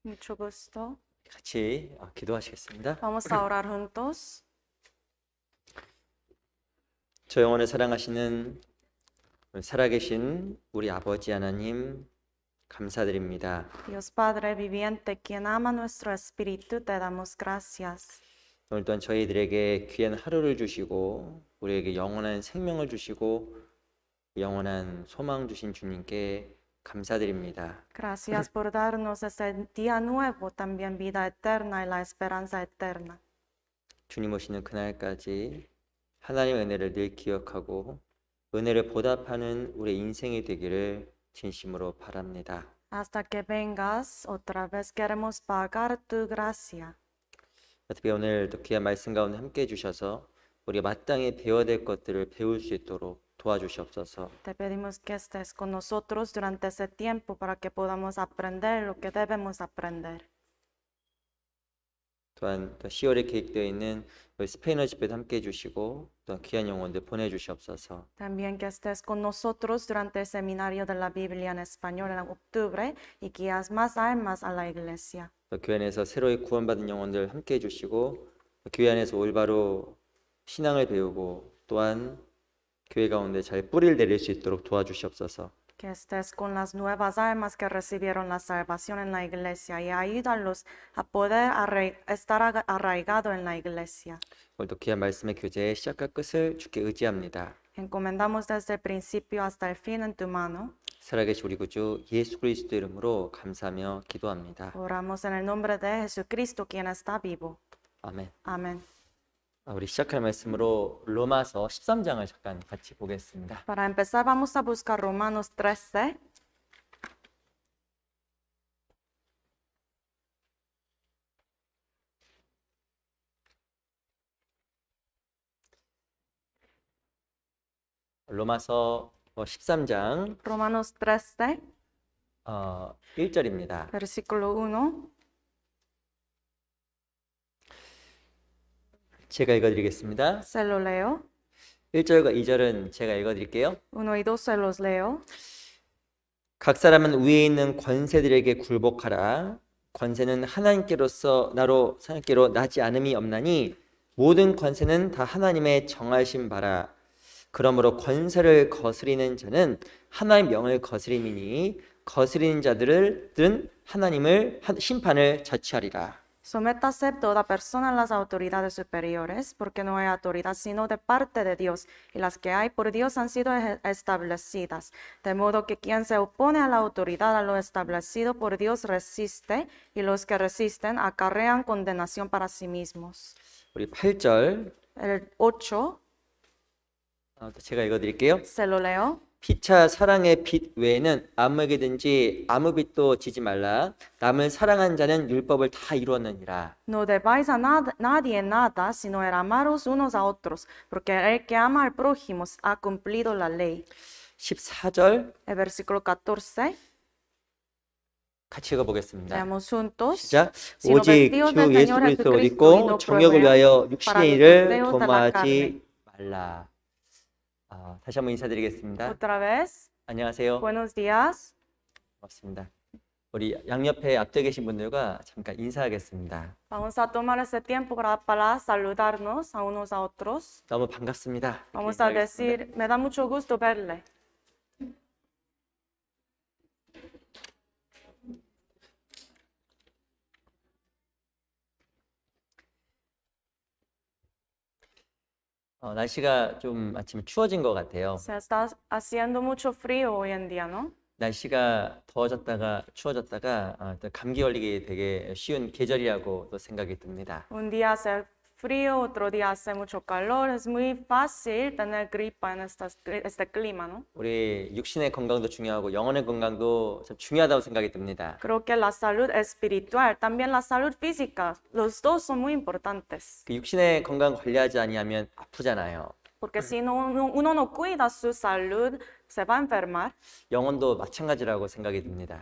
Mucho gusto. 같이 기도하시겠습니다. Vamos a orar juntos. 저 영혼을 사랑하시는 살아계신 우리 아버지 하나님 감사드립니다. Dios Padre viviente, quien ama nuestro espíritu, te damos gracias. 오늘 또한 저희들에게 귀한 하루를 주시고 우리에게 영원한 생명을 주시고 영원한 소망 주신 주님께 감사드립니다. Gracias por darnos ese día nuevo, también vida eterna y la esperanza eterna. 주님 오시는 그날까지 하나님의 은혜를 늘 기억하고 은혜를 보답하는 우리 인생이 되기를 진심으로 바랍니다. Hasta que vengas, otra vez queremos pagar tu gracia. 특히 오늘 또 귀한 말씀 가운데 함께 해주셔서 우리가 마땅히 배워야 될 것들을 배울 수 있도록 도와주시옵소서. Te pedimos que estés con nosotros durante ese tiempo para que podamos aprender lo que debemos aprender. 또한 또 10월에 계획되어 있는 우리 스페인어 집회도 함께 해주시고 또 귀한 영혼들 보내주시옵소서. También que estés con nosotros durante el seminario de la Biblia en español en octubre y guías más almas a la iglesia. 또 교회 안에서 새로이 구원받은 영혼들 함께 해주시고 교회 안에서 올바로 신앙을 배우고 또한 교회 가운데 잘 뿌리를 내릴 수 있도록 도와주시옵소서. Que estés con las nuevas almas que recibieron la salvación en la iglesia y ayúdalos a poder estar arraigado en la iglesia. 오늘도 귀한 말씀의 교제의 시작과 끝을 주께 의지합니다. Encomendamos desde el principio hasta el fin en tu mano. 살아계신 우리 구주 예수 그리스도 이름으로 감사하며 기도합니다. Oramos en el nombre de Jesucristo, quien está vivo. 아멘. Amén. 우리 시작할 말씀으로 로마서 13장을 잠깐 같이 보겠습니다. Para empezar, vamos a buscar Romanos 13. 로마서 13장 Romanos 13, 1절입니다. versículo 1. 제가 읽어드리겠습니다. Se lo leo. 1절과 2절은 제가 읽어드릴게요. 1 y 2 se los leo. 각 사람은 위에 있는 권세들에게 굴복하라. 권세는 하나님께로서 나지 않음이 없나니 모든 권세는 다 하나님의 정하신 바라. 그러므로 권세를 거스리는 자는 하나님 명을 거스림이니 거스리는 자들은 하나님을 심판을 자취하리라. Sométase toda persona a las autoridades superiores, porque no hay autoridad sino de parte de Dios, y las que hay por Dios han sido establecidas. De modo que quien se opone a la autoridad, a lo establecido por Dios, resiste, y los que resisten acarrean condenación para sí mismos. 우리 8절 El 8, 제가 읽어드릴게요. se lo leo. 피차 사랑의 빛 외에는 아무에게든지 아무 빛도 지지 말라. 남을 사랑한 자는 율법을 다 이루었느니라. No debáis a nadie nada, sino el amaros unos a otros, porque el que ama al prójimo ha cumplido la ley. 14절 El versículo 14, 같이 읽어보겠습니다. leamos juntos. 시작. Sino 오직 vestidos 주 del 예수 Señor 그리스도 옷 Jesucristo y 입고 no 정욕을 proveen 위하여 para 육신의 los 일을 deseos de la 도모하지 말라. 다시 한번 인사드리겠습니다. Otra vez, 안녕하세요. buenos días. 반갑습니다. 우리 양옆에 앞에 계신 분들과 잠깐 인사하겠습니다. Vamos a tomar ese tiempo para saludarnos a unos a otros. 너무 반갑습니다. Vamos a decir, me da mucho gusto verle. 날씨가 좀 아침에 추워진 것 같아요. Se está haciendo mucho frío hoy en día, ¿no? 날씨가 더워졌다가 추워졌다가 또 감기 걸리기 되게 쉬운 계절이라고 또 생각이 듭니다. Un día hace frío, otro día hace mucho calor. Es muy fácil tener gripa en este clima, ¿no? 우리 육신의 건강도 중요하고 영혼의 건강도 참 중요하다고 생각이 듭니다. Creo que la salud espiritual, también la salud física, los dos son muy importantes. 그 육신의 건강 관리하지 아니하면 아프잖아요. Porque si uno no cuida su salud, se va a enfermar. 영혼도 마찬가지라고 생각이 듭니다.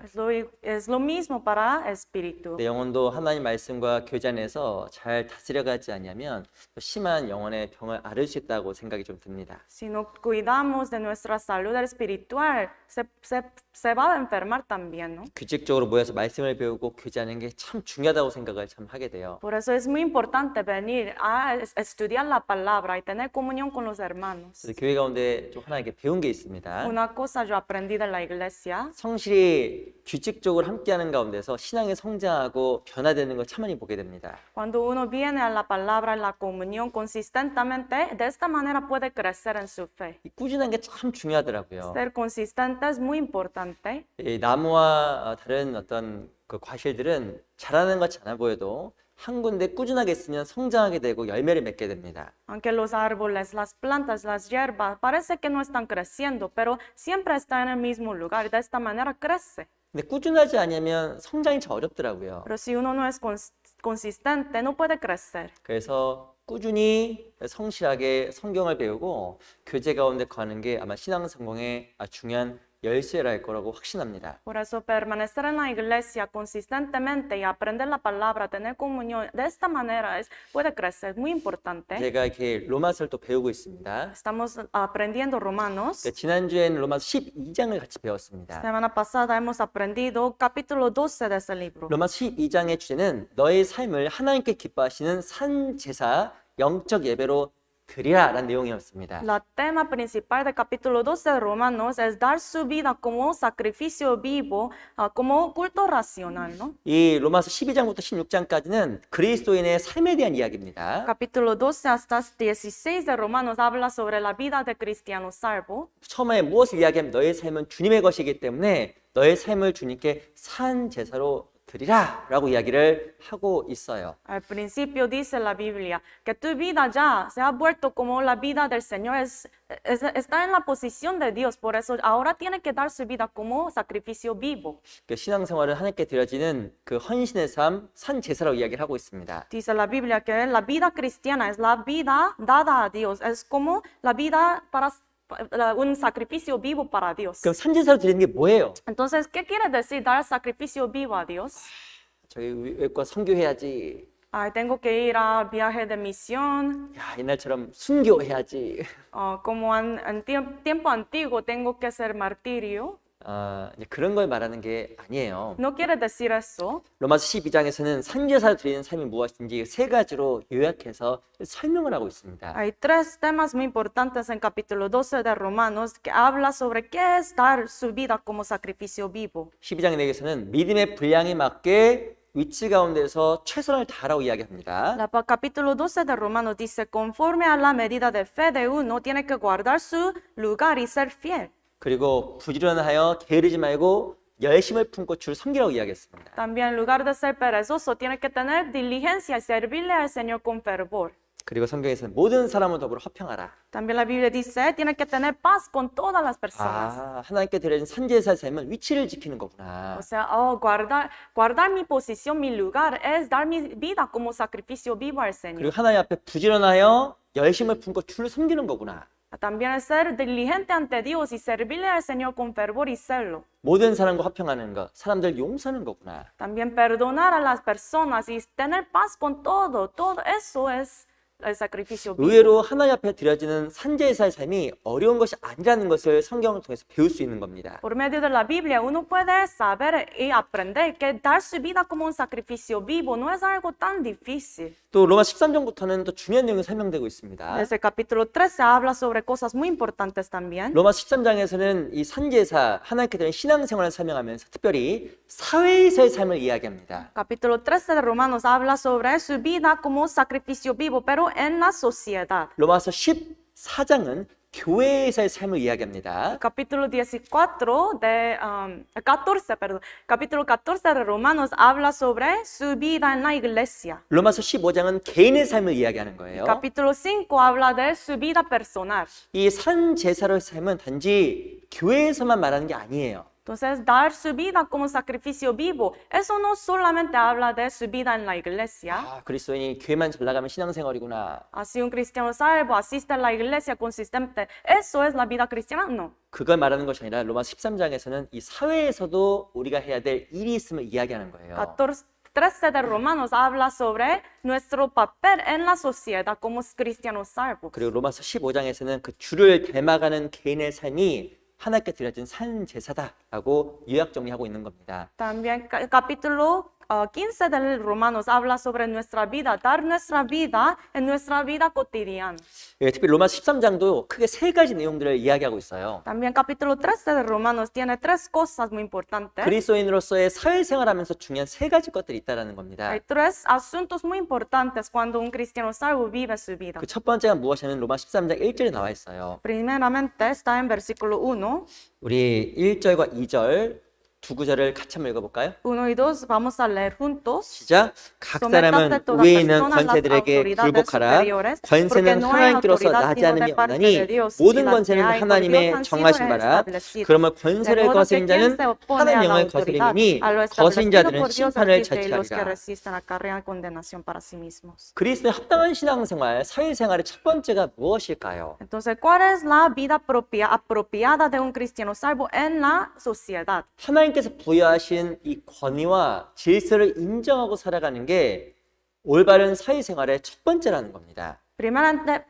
Es lo mismo para espíritu. 내 영혼도 하나님 말씀과 교제 안에서 잘 다스려가지 않으면 또 심한 영혼의 병을 앓을 수 있다고 생각이 좀 듭니다. Si no cuidamos de nuestra salud espiritual, se va a enfermar también, ¿no? 규칙적으로 모여서 말씀을 배우고 교제하는 게 참 중요하다고 생각을 참 하게 돼요. Por eso es muy importante venir a estudiar la palabra y tener comunión con los hermanos. 그래서 교회 가운데 좀 하나님께 배운 게 있습니다. Una cosa yo aprendí de la iglesia, 성실히 규칙적으로 함께하는 가운데서 신앙이 성장하고 변화되는 걸 참 많이 보게 됩니다. cuando uno viene a la palabra, en la comunión consistentemente, de esta manera puede crecer en su fe. 이 꾸준한 게 참 중요하더라고요. Ser consistente es muy importante. 이 나무와 다른 어떤 그 과실들은 자라는 것 같지 않아 보여도 한 군데 꾸준하게 있으면 성장하게 되고 열매를 맺게 됩니다. Aunque los árboles, las plantas, las hierbas, parece que no están creciendo, pero siempre está en el mismo lugar y de esta manera crece. 근데 꾸준하지 않으면 성장이 참 어렵더라고요. Pero si uno no es consistente, no puede crecer. 그래서 꾸준히 성실하게 성경을 배우고 교제 가운데 거하는 게 아마 신앙 성공의 중요한 열쇠라 할 거라고 확신합니다. Por eso permanecer en la iglesia consistentemente y aprender la palabra, tener comunión, de esta manera puede crecer, muy importante. 제가 이렇게 로마서를 또 배우고 있습니다. Estamos aprendiendo Romanos. 지난주에는 로마서 12장을 같이 배웠습니다. Semana pasada hemos aprendido capítulo 12 de ese libro. 로마서 12장의 주제는 너의 삶을 하나님께 기뻐하시는 산 제사 영적 예배로 드리라 라는 내용이었습니다. La tema principal del capítulo 12 de Romanos es dar su vida como sacrificio vivo, como culto racional, ¿no? 이 로마서 12장부터 16장까지는 그리스도인의 삶에 대한 이야기입니다. Capítulo 12 hasta 16 de Romanos habla sobre la vida de cristiano salvo. 처음에 무엇을 이야기하면 너의 삶은 주님의 것이기 때문에 너의 삶을 주님께 산 제사로 드리라 라고 이야기를 하고 있어요. Al principio dice la Biblia que tu vida ya se ha vuelto como la vida del Señor, está en la posición de Dios, por eso ahora tiene que dar su vida como sacrificio vivo. 신앙생활은 하나님께 드려지는 그 헌신의 삶, 산 제사라고 이야기를 하고 있습니다. Dice la Biblia que la vida cristiana es la vida dada a Dios, es como la vida para un sacrificio vivo para Dios. 그럼 산 제사로 드리는 게 뭐예요? Entonces, ¿qué quiere decir dar sacrificio vivo a Dios? 저기 외과 선교해야지. Ay, tengo que ir a viaje de misión, 야, 옛날처럼 순교해야지. como en tiempo antiguo tengo que hacer martirio. 이제 그런 걸 말하는 게 아니에요. No quiere decir eso. 로마서 12장에서는 산제사를 드리는 삶이 무엇인지 세 가지로 요약해서 설명을 하고 있습니다. Hay tres temas muy importantes en capítulo 12 de Romanos que habla sobre qué es dar su vida como sacrificio vivo. 12장 내에서는 믿음의 분량에 맞게 위치 가운데서 최선을 다하라고 이야기합니다. El capítulo 12 de Romanos dice, conforme a la medida de fe de uno, tiene que guardar su lugar y ser fiel. 그리고 부지런하여 게으르지 말고 열심을 품고 주를 섬기라고 이야기했습니다. También en lugar de ser perezoso, tiene que tener diligencia y servirle al Señor con fervor. 그리고 성경에서는 모든 사람을 더불어 화평하라. También la Biblia dice, tiene que tener paz con todas las personas. 하나님께 드려진 산제사의 삶은 위치를 지키는 거구나. O sea, guardar mi posición, mi lugar, es dar mi vida como sacrificio vivo al 그리고 Señor. 하나님 앞에 부지런하여 열심을 품고 주를 섬기는 거구나. También es ser diligente ante Dios y servirle al Señor con fervor y celo. 모든 사람과 화평하는 것, 사람들 용서하는 거구나. También perdonar a las personas y tener paz con todo eso es el sacrificio vivo. 의외로 하나님 앞에 드려지는 산제사의 삶이 어려운 것이 아니라는 것을 성경을 통해서 배울 수 있는 겁니다. Por medio de la Biblia uno puede saber y aprender que dar su vida como un sacrificio vivo no es algo tan difícil. 또 로마 13장부터는 또 중요한 내용이 설명되고 있습니다. Desde el capítulo 13 habla sobre cosas muy importantes también. 로마 13장에서는 이 산제사, 하나님께 드린 신앙생활을 설명하면서 특별히 사회에서의 삶을 이야기합니다. Capítulo 13 de Romanos habla sobre su vida como un sacrificio vivo, pero en la sociedad. 로마서 14장은 교회에서의 삶을 이야기합니다. Capítulo 14 de Romanos habla sobre su vida en la iglesia. 로마서 15장은 개인의 삶을 이야기하는 거예요. Capítulo 5 habla de su vida personal. 이 산제사로의 삶은 단지 교회에서만 말하는 게 아니에요. Entonces, dar su vida como sacrificio vivo, eso no solamente habla de su vida en la iglesia. 아, 그리스도인이 교회만 잘 나가면 신앙생활이구나. Así un cristiano salvo asiste a la iglesia consistente, ¿eso es la vida cristiana? No. 그걸 말하는 것이 아니라 로마 13장에서는 이 사회에서도 우리가 해야 될 일이 있음을 이야기하는 거예요. 13 de Romanos habla sobre nuestro papel en la sociedad como cristianos salvos. 그리고 로마서 15장에서는 그 주를 닮아가는 개인의 삶이 하나님께 드려진 산 제사다라고 요약 정리하고 있는 겁니다. También capítulo 15 del Romanos habla sobre nuestra vida, dar nuestra vida en nuestra vida cotidiana. 예, 특히 로마 13장도 크게 세 가지 내용들을 이야기하고 있어요. También capítulo 13 de Romanos tiene tres cosas muy importantes. 그리스도인으로서의 사회생활하면서 중요한 세 가지 것들이 있다는 겁니다. Hay tres asuntos muy importantes cuando un cristiano salvo vive su vida. 그 첫 번째가 무엇이냐면 로마 13장 1절에 나와 있어요. Primeramente está en versículo 1. 우리 1절과 2절 두 구절을 같이 한번 읽어볼까요? 1 y 2 vamos a leer juntos. 시작. 각 사람은 위에 있는 권세들에게 굴복하라. 권세는 하나님께로서 나지 않음이 없나니 모든 권세는 하나님의 정하신 바라. 그러면 권세를 거스린 자는 하나님 영을 거스리니 거스린 자들은 심판을 자취하리라. 그리스도의 합당한 신앙생활, 사회생활의 첫 번째가 무엇일까요? Entonces, ¿cuál es la vida apropiada de un cristiano salvo en la sociedad? 하나님께서 부여하신 이 권위와 질서를 인정하고 살아가는 게 올바른 사회생활의 첫 번째라는 겁니다.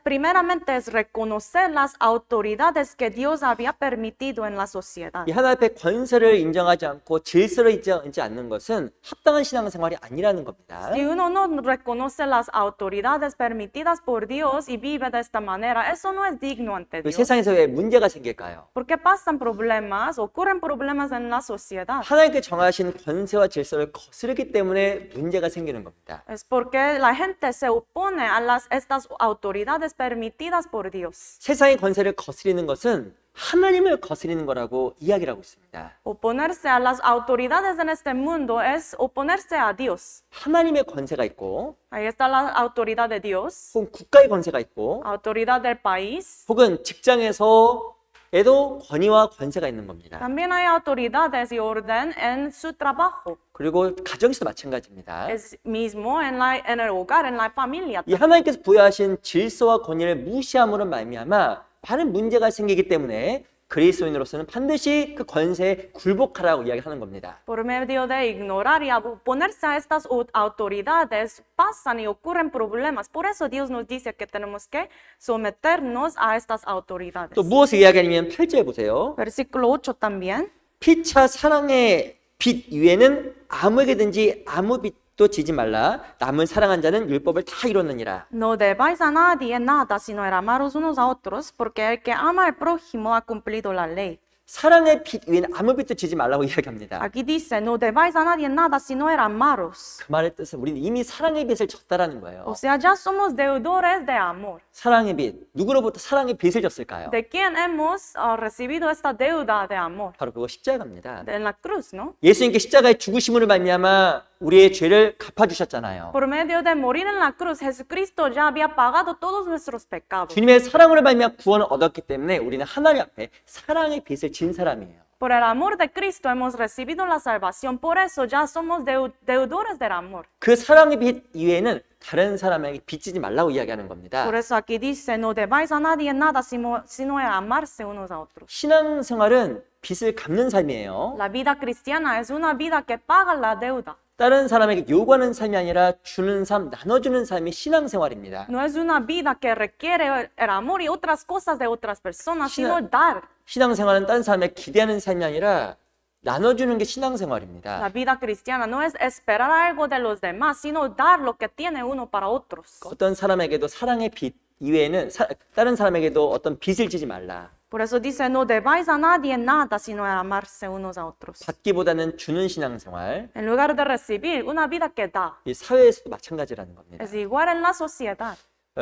Primeramente es reconocer las autoridades que Dios había permitido en la sociedad. 이 하나님 앞에 권세를 인정하지 않고 질서를 인정하지 않는 것은 합당한 신앙생활이 아니라는 겁니다. Si uno no reconoce las autoridades permitidas por Dios y vive de esta manera, eso no es digno ante 그 Dios. 세상에서 왜 문제가 생길까요? ¿Por qué pasan problemas, ocurren problemas en la sociedad? 하나님께 정하신 권세와 질서를 거스르기 때문에 문제가 생기는 겁니다. Es porque la gente se opone a estas autoridades permitidas por Dios. 세상의 권세를 거스리는 것은 하나님을 거스리는 거라고 이야기를 하고 있습니다. Oponerse a las autoridades en este mundo es oponerse a Dios. 하나님의 권세가 있고 Ahí está la autoridad de Dios, 혹은 국가의 권세가 있고 autoridad del país. 혹은 직장에서에도 권위와 권세가 있는 겁니다. También hay autoridades y orden en su trabajo. 그리고 가정에서도 마찬가지입니다. Es mismo en el hogar, en la familia. 이 하나님께서 부여하신 질서와 권위를 무시함으로 말미암아 많은 문제가 생기기 때문에 그리스도인으로서는 반드시 그 권세에 굴복하라고 이야기하는 겁니다. Por medio de ignorar y oponerse a estas autoridades pasan y ocurren problemas. Por eso Dios nos dice que tenemos que someternos a estas autoridades. 또 무엇을 이야기하냐면 8절 보세요. Versículo 8 también. 피차 사랑의 빛 위에는 아무에게든지 아무 빛도 지지 말라. 남을 사랑한 자는 율법을 다 이뤘느니라. No debáis a nadie nada, sino amaros unos a otros, porque el que ama al prójimo ha cumplido la ley. 사랑의 빛 위에는 아무 빛도 지지 말라고 이야기합니다. Aquí dice, no debáis a nadie nada, sino amaros. 그 말의 뜻은 우리는 이미 사랑의 빛을 졌다라는 거예요. O sea, ya somos deudores de amor. 사랑의 빛, 누구로부터 사랑의 빛을 졌을까요? ¿De quién hemos recibido esta deuda de amor? 바로 그거 십자가입니다. En la cruz, ¿no? 예수님께 십자가의 죽으심으로 말미암아 우리의 죄를 갚아주셨잖아요. Por medio de morir en la cruz, Jesucristo ya había pagado todos nuestros pecados. 주님의 사랑으로 말미암아 구원을 얻었기 때문에 우리는 하나님 앞에 사랑의 빛을 진 사람이에요. Por el amor de Cristo hemos recibido la salvación, por eso ya somos deudores del amor. 그 사랑의 빛 이외에는 다른 사람에게 빚지지 말라고 이야기하는 겁니다. Por eso aquí dice, no debáis a nadie nada, sino amarse unos a otros. 신앙생활은 빚을 갚는 삶이에요. La vida cristiana es una vida que paga la deuda. 다른 사람에게 요구하는 삶이 아니라 주는 삶, 나눠주는 삶이 신앙생활입니다. No es una vida que requiere el amor y otras cosas de otras personas, sino dar. 신앙생활은 다른 사람에게 기대하는 삶이 아니라 나눠주는 게 신앙생활입니다. La vida cristiana no es esperar algo de los demás, sino dar lo que tiene uno para otros. 어떤 사람에게도 사랑의 빚 이외에는 다른 사람에게도 어떤 빚을 지지 말라. Por eso dice, no debáis a nadie nada, sino amarse unos a otros. 받기보다는 주는 신앙생활, En lugar de recibir, una vida que da. 이 사회에서도 마찬가지라는 겁니다. Es igual en la sociedad.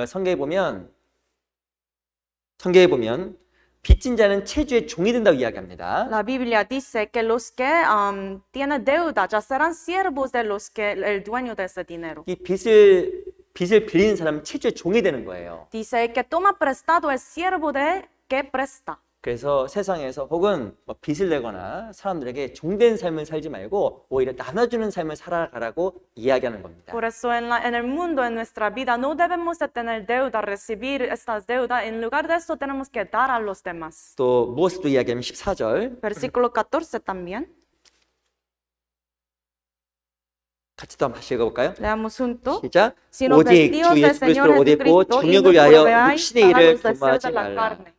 성경에 보면 빚진 자는 체주의 종이 된다고 이야기합니다. La Biblia dice que los que tienen deuda ya serán siervos de los que el dueño de ese dinero. 이 빚을 빌리는 사람은 체주의 종이 되는 거예요. Dice que toma prestado es siervo de que presta. 그래서 세상에서 혹은 뭐 빚을 내거나 사람들에게 종된 삶을 살지 말고 오히려 나눠주는 삶을 살아가라고 이야기하는 겁니다. Por eso en el mundo, en nuestra vida, no debemos de tener deuda, recibir estas deudas. En lugar de eso, tenemos que dar a los demás. 또 무엇을 또 이야기하면 14절 Versículo 14 también. 같이 또 한번 읽어볼까요? Leamos juntos. 시작. Sino 오직 vestidos 주 del 예수 Señor 그리스도를 옷 입고 Jesucristo y no 정욕을 위하여 proveáis 육신의 para 일을 los deseos 도모하지 de la 말라. carne.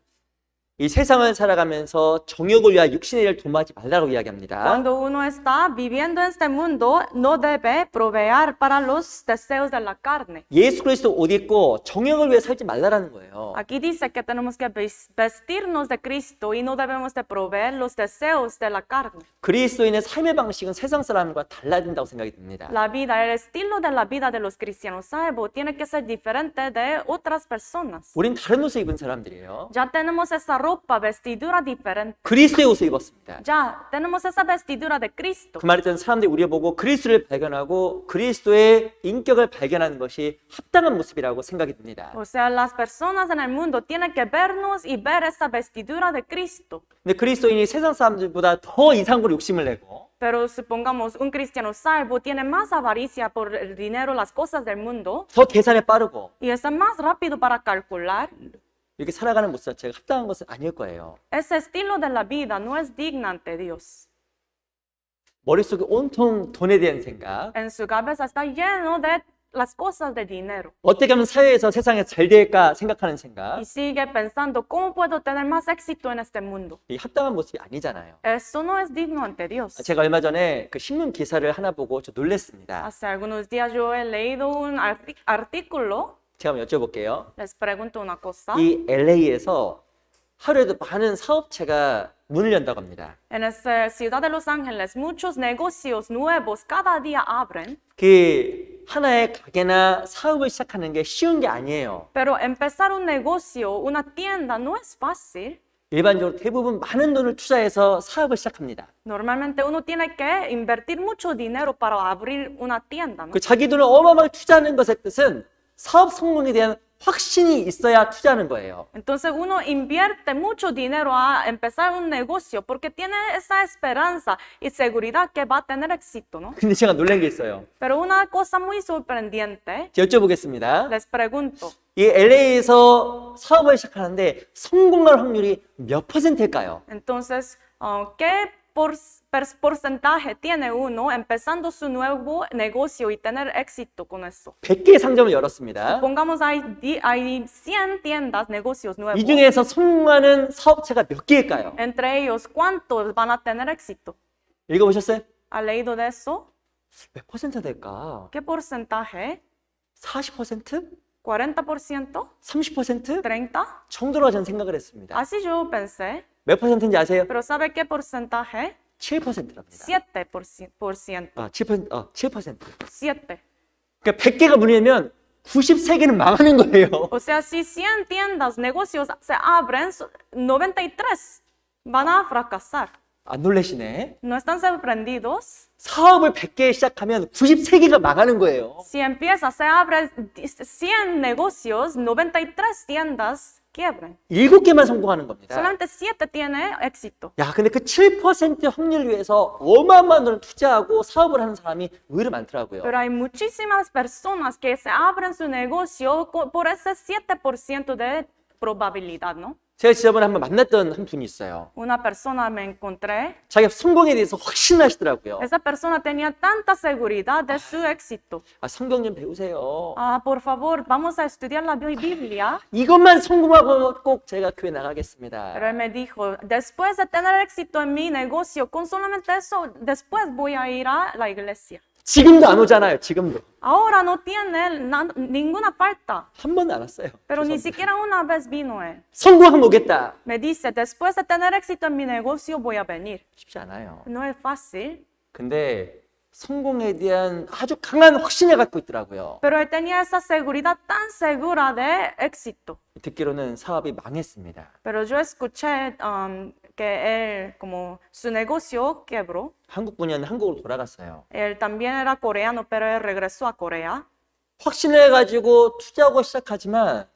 이 세상을 살아가면서 정욕을 위하여 육신의 일을 도모하지 말라고 이야기합니다. Cuando uno está viviendo en este mundo, no debe proveer para los deseos de la carne. 예수 그리스도 옷 입고 정욕을 위해 살지 말라라는 거예요. Aquí dice que tenemos que vestirnos de Cristo y no debemos de proveer los deseos de la carne. 그리스도인의 삶의 방식은 세상 사람과 달라진다고 생각이 듭니다. La vida, el estilo de la vida de los cristianos salvos tiene que ser diferente de otras personas. 우린 다른 옷을 입은 사람들이에요. Ya tenemos esa ropa, vestidura diferente. 그리스도의 옷을 입었습니다. Ya tenemos esa vestidura de Cristo. 그 말을 듣는 사람들이 우리를 보고 그리스도를 발견하고 그리스도의 인격을 발견하는 것이 합당한 모습이라고 생각이 듭니다. O sea, las personas en el mundo tienen que vernos y ver esa vestidura de Cristo. 근데 그리스도인이 세상 사람들보다 더 이상으로 욕심을 내고 Pero supongamos un cristiano salvo tiene más avaricia por el dinero, las cosas del mundo, 더 계산에 빠르고 y es más rápido para calcular. 이렇게 살아가는 모습 자체가 합당한 것은 아닐 거예요. Ese estilo de la vida no es digno ante Dios. 머릿속에 온통 돈에 대한 생각, En su cabeza está lleno de las cosas de dinero. 어떻게 하면 사회에서 세상에 잘 될까 생각하는 생각, Y sigue pensando, ¿cómo puedo tener más éxito en este mundo? 이 합당한 모습이 아니잖아요. Eso no es digno ante Dios. 제가 얼마 전에 그 신문 기사를 하나 보고 좀 놀랐습니다. Hace algunos días yo he leído un artículo. 제가 한번 여쭤볼게요. Les pregunto una cosa. 이 LA에서 하루에도 많은 사업체가 문을 연다고 합니다. En esta ciudad de Los Ángeles, muchos negocios nuevos cada día abren. 그 하나의 가게나 사업을 시작하는 게 쉬운 게 아니에요. Pero empezar un negocio, una tienda, no es fácil. 일반적으로 대부분 많은 돈을 투자해서 사업을 시작합니다. Normalmente uno tiene que invertir mucho dinero para abrir una tienda, ¿no? 그 자기 돈을 어마어마하게 투자하는 것의 뜻은 사업 성공에 대한 확신이 있어야 투자하는 거예요. Entonces uno invierte mucho dinero a empezar un negocio porque tiene esa esperanza y seguridad que va a tener éxito, ¿no? 근데 제가 놀란 게 있어요. Pero una cosa muy sorprendente, 여쭤보겠습니다. les pregunto, 이 LA에서 사업을 시작하는데 성공할 확률이 몇 %일까요? entonces, ¿qué porcentaje tiene uno empezando su nuevo negocio y tener éxito con eso? 100개의 상점을 열었습니다. Pongamos hay 100 tiendas, negocios nuevos. 이 중에서 성공하는 사업체가 몇 개일까요? Entre ellos, ¿cuántos van a tener éxito? 읽어보셨어요? ¿Ha leído de eso? 몇 퍼센트 될까? ¿Qué porcentaje? 40%? 40%? 30%? 30%? 정도로 저는 생각을 했습니다. Así yo pensé. 몇 퍼센트인지 아세요? Pero ¿sabe qué porcentaje? 7%랍니다. 7%. 아, 7%. 7. 그러니까 100개가 문이면 93개는 망하는 거예요. O sea, si 100 tiendas, negocios se abren, 93 van a fracasar. 안 놀라시네. ¿No están sorprendidos? 사업을 100개 시작하면 93개가 망하는 거예요. Si empieza, se abren 100 negocios, 93 tiendas quiebran. 7개만 성공하는 겁니다. Solamente 7 tiene éxito. 야, 근데 그 7% 확률을 위해서 어마어마한 돈을 투자하고 사업을 하는 사람이 의외로 많더라고요. Pero hay muchísimas personas que se abren su negocio por ese 7% de probabilidad, ¿no? 제가 지난번에 한번 만났던 한 분이 있어요. Una persona me encontré. 자기가 성공에 대해서 확신하시더라고요. Esa persona tenía tanta seguridad de su éxito. 아, 성경 좀 배우세요. Ah, por favor, vamos a estudiar la Biblia. 이것만 성공하고 꼭 제가 교회 나가겠습니다. Pero él me dijo, después de tener éxito en mi negocio, con solamente eso, después voy a ir a la iglesia. 지금도 안 오잖아요. 지금도. Ahora no tiene ninguna falta. 한 번도 안 왔어요. Pero ni 죄송합니다. siquiera una vez vino él. 성공하면 오겠다. Me dice, después de tener éxito en mi negocio, voy a venir. 쉽지 않아요. No es fácil. 근데 성공에 대한 아주 강한 확신을 갖고 있더라고요. Pero él tenía esa seguridad tan segura de éxito. 듣기로는 사업이 망했습니다. Pero yo escuché que él, como su negocio quebró. 한국 분이었는데 한국으로 돌아갔어요. Él también era coreano, pero él regresó a Corea. 확신을 가지고 투자하고 시작하지만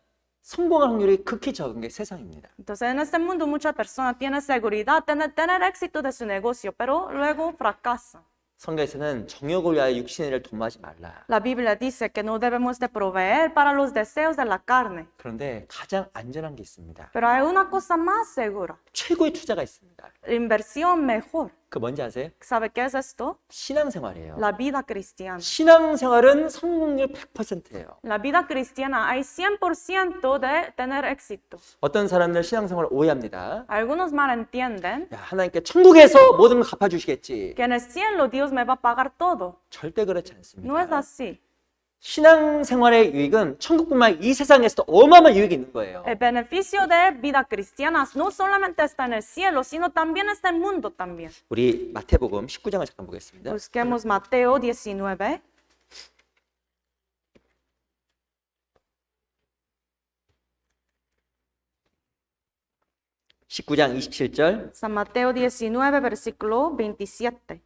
성공할 확률이 극히 적은 게 세상입니다. Entonces, en este mundo muchas personas tienen seguridad, tener éxito de su negocio, pero luego fracasan. 성경에서는 정욕을 위하여 육신의 일을 도모하지 말라. La Biblia dice que no debemos de proveer para los deseos de la carne. 그런데 가장 안전한 게 있습니다. Pero hay una cosa más segura, 최고의 투자가 있습니다. inversión mejor. 그 뭔지 아세요? ¿Sabe qué es esto? 신앙생활이에요. La vida cristiana. 신앙생활은 성공률 100%예요. La vida cristiana hay 100% de tener éxito. 어떤 사람들 신앙생활을 오해합니다. Algunos malentienden 야, 하나님께 천국에서 모든 걸 갚아주시겠지. que en el cielo Dios me va a pagar todo. 절대 그렇지 No es 않습니다. así. 신앙생활의 유익은 천국뿐만 아니라 이 세상에서도 어마어마한 유익이 있는 거예요. El beneficio de vida cristiana no solamente está en el cielo, sino también está en el mundo también. 우리 마태복음 19장을 잠깐 보겠습니다. Busquemos Mateo 19. (19장 27절) San Mateo 19, versículo 27.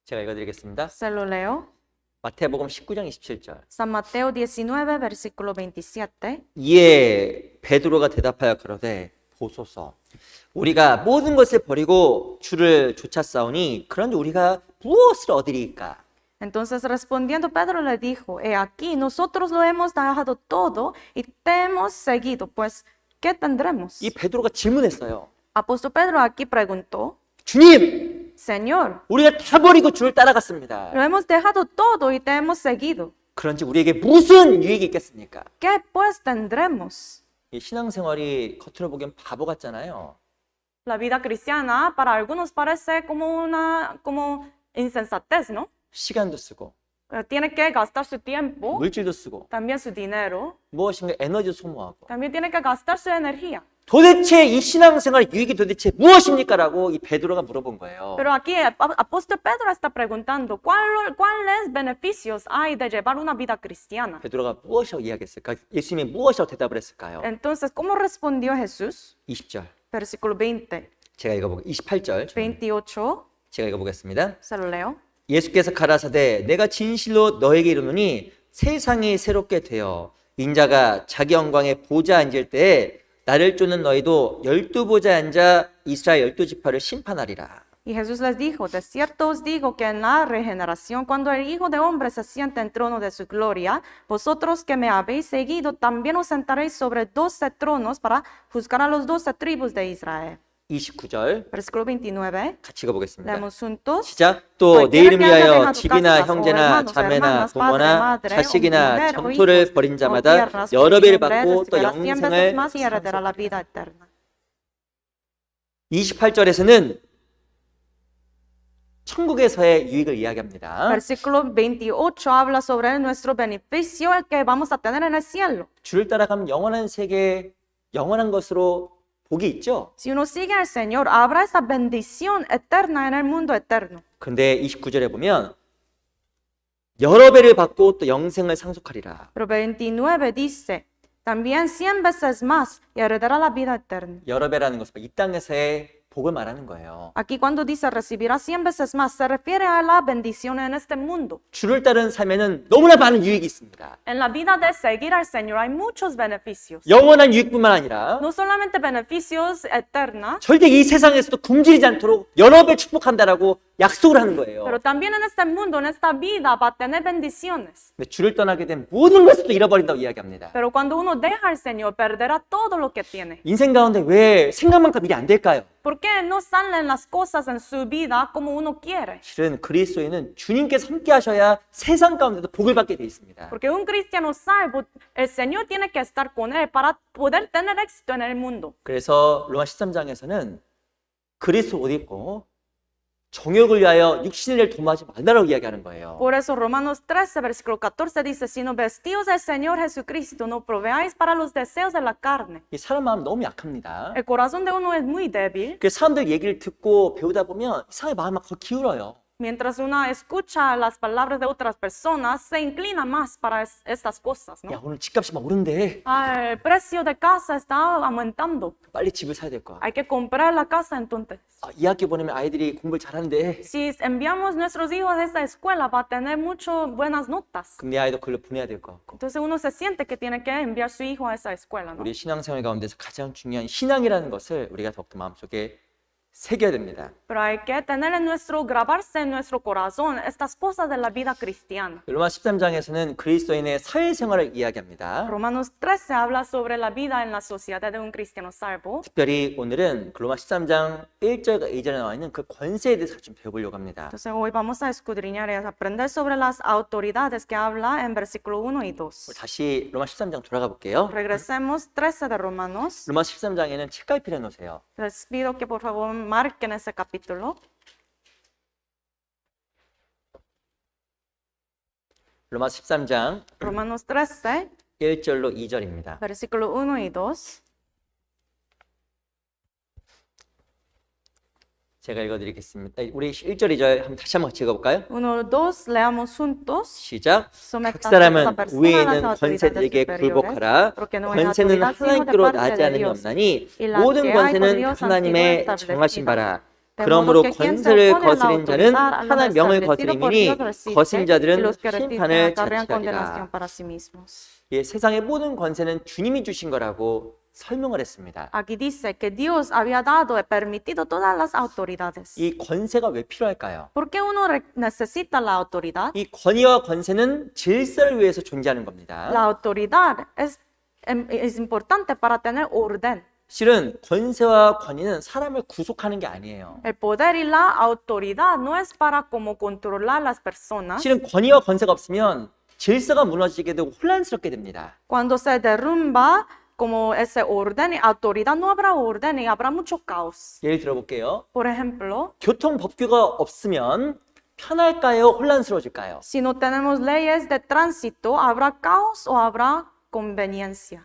제가 읽어드리겠습니다. Se lo leo. 마태복음 19장 27절. San Mateo 19, versículo 27. 이에 베드로가 대답하여 가로되 보소서 우리가 모든 것을 버리고 주를 쫓아싸우니 그런데 우리가 무엇을 얻으리까? Entonces respondiendo Pedro le dijo, he aquí, nosotros lo hemos dejado todo y te hemos seguido, pues, ¿qué tendremos? 이 베드로가 질문했어요. Apóstol Pedro aquí preguntó, 주님, Señor, 우리가 다 버리고 주를 따라갔습니다. lo hemos dejado todo y te hemos seguido. 그런지 우리에게 무슨 유익이 있겠습니까? ¿Qué pues tendremos? 이 신앙생활이 겉으로 보기엔 바보 같잖아요. La vida cristiana para algunos parece como insensatez, ¿no? 시간도 쓰고 Tiene que gastar su tiempo, 물질도 쓰고 también su dinero, 무엇인가 에너지도 소모하고 también tiene que gastar su energía. 도대체 이 신앙생활의 유익이 도대체 무엇입니까? 라고 이 베드로가 물어본 거예요. Pero aquí el apóstol Pedro está preguntando, ¿cuáles beneficios hay de llevar una vida cristiana? 베드로가 무엇이라고 이야기했을까? 예수님이 무엇이라고 대답을 했을까요? Entonces, ¿cómo respondió Jesús? 20절. Versículo 20, 제가 읽어보겠습니다. 28절. 28, 제가 읽어보겠습니다. se lo leo. 예수께서 가라사대 내가 진실로 너에게 이르노니 세상이 새롭게 되어 인자가 자기 영광의 보좌에 앉을 때에 나를 쫓는 너희도 12보좌에 앉아 이스라엘 12지파를 심판하리라. Y Jesús les dijo, de cierto os digo que en la regeneración, cuando el Hijo de Hombre se siente en trono de su gloria, vosotros que me habéis seguido, también os sentaréis sobre 12 tronos para juzgar a los 12 tribus de Israel. 29절 Versículo 29, 같이 읽어보겠습니다. leemos juntos. 시작. 또 내 이름 위하여 cualquiera que 집이나 haya dejado 형제나 casas, o 자매나 hermanos, 부모나 padre, madre, 자식이나 mujer, o 정토를 hijos, 버린 o 자마다 tierras, por 여러 mi 배를 nombre, 받고 또 recibirá 100 veces 영생을 más y heredará la 상속하리라. vida eterna. 28절에서는 천국에서의 유익을 이야기합니다. Versículo 28 habla sobre nuestro beneficio el que vamos a tener en el cielo. 주를 따라가면 영원한 세계, 영원한 것으로 복이 있죠. Si uno sigue al Señor, habrá esa bendición eterna en el mundo eterno. 근데 29절에 보면 여러 배를 받고 또 영생을 상속하리라. Pero 29 dice, también 100 veces más y heredará la vida eterna. 여러 배라는 것은 이 땅에서의 복을 말하는 거예요. Aquí cuando dice recibirá 100 veces más, se refiere a la bendición en este mundo. 주를 따르는 삶에는 너무나 많은 유익이 있습니다. En la vida de seguir al Señor hay muchos beneficios. 영원한 유익뿐만 아니라 No solamente beneficios eternos, 절대 이 세상에서도 굶주리지 않도록 여러 배 축복한다라고 약속을 하는 거예요. pero también en este mundo, en esta vida, va a tener bendiciones. 근데 주를 떠나게 된 모든 것을 또 잃어버린다고 이야기합니다. Pero cuando uno deja al Señor, perderá todo lo que tiene. 인생 가운데 왜 생각만큼 일이 안 될까요? ¿Por qué no salen las cosas en su vida como uno quiere? 실은 그리스도인은 주님께서 함께 하셔야 세상 가운데도 복을 받게 돼 있습니다. Porque un cristiano salvo, el Señor tiene que estar con él para poder tener éxito en el mundo. 그래서 로마 13장에서는 그리스도 옷 입고 정욕을 위하여 육신의 일을 도모하지 말라고 이야기하는 거예요. Por eso Romanos 13, versículo 14 dice, sino vestidos del Señor Jesucristo, no proveáis para los deseos de la carne. 이 사람 마음 너무 약합니다. El corazón de uno es muy débil. 그 사람들 얘기를 듣고 배우다 보면 사람의 마음이 더 기울어요. Mientras uno escucha las palabras de otras personas, se inclina más para estas cosas, 야, ¿no? 오늘 집값이 막 오른대. Ah, el precio de casa está aumentando. 빨리 집을 사야 될 거야. Hay que comprar la casa entonces. 아, 이 학교 보내면 아이들이 공부를 잘한대. Si enviamos nuestros hijos a esa escuela, va a tener muchas buenas notas. 그럼 내 아이도 그걸로 보내야 될 것 같고. Entonces uno se siente que tiene que enviar su hijo a esa escuela, ¿no? 우리 신앙생활 가운데서 가장 중요한 신앙이라는 것을 우리가 더욱더 마음속에 새겨야 됩니다. Pero hay que tener en grabarse en nuestro corazón estas cosas de la vida cristiana. 로마 13장에서는 그리스도인의 사회생활을 이야기합니다. Romanos 13 habla sobre la vida en la sociedad de un cristiano salvo. 특별히 오늘은 그 로마 13장 1절과 2절에 나와 있는 그 권세에 대해서 좀 배워보려고 합니다. Entonces hoy vamos a escudriñar y a aprender sobre las autoridades que habla en versículo 1 y 2. 다시 로마 13장 돌아가 볼게요. Regresemos 13 de Romanos. 로마 13장에는 책갈피를 놓으세요. Les pido que por favor marquen ese capítulo. 로마 13장 Romanos 13, 1절로 2절입니다. versículo 1 y 2. 제가 읽어드리겠습니다. 우리 1절, 2절 다시 한번 같이 읽어볼까요? 1, 2, leamos juntos. 시작. 각 Sometanse 사람은 toda persona 위에 a las 있는 autoridades 권세들에게 superiores, 굴복하라. porque no hay 권세는 autoridad sino de 하나님께로 parte 나지 de 않음이 Dios, 없나니 y las 모든 que hay por 권세는 Dios han sido 하나님의 establecidas. 정하신 바라. De 그러므로 modo que quien se 권세를 opone a la 거스린 자는 autoridad, a lo 하나님 명을 establecido por 거스리니 Dios resiste, 거스린 y 자들은 los que resisten 심판을 acarrean condenación 자취하리라. para sí mismos. 예, 세상의 모든 권세는 주님이 주신 거라고 설명을 했습니다. Aquí dice que Dios había dado y permitido todas las autoridades. 이 권세가 왜 필요할까요? ¿Por qué uno necesita la autoridad? 이 권위와 권세는 질서를 위해서 존재하는 겁니다. La autoridad es importante para tener orden. 실은 권세와 권위는 사람을 구속하는 게 아니에요. El poder y la autoridad no es para como controlar las personas. 실은 권위와 권세가 없으면 질서가 무너지게 되고 혼란스럽게 됩니다. Cuando se derrumba como ese orden y autoridad, no habrá orden y habrá mucho caos. 예를 들어볼게요. Por ejemplo, 교통 법규가 없으면 편할까요? 혼란스러워질까요? si no tenemos leyes de tránsito, ¿habrá caos o habrá conveniencia?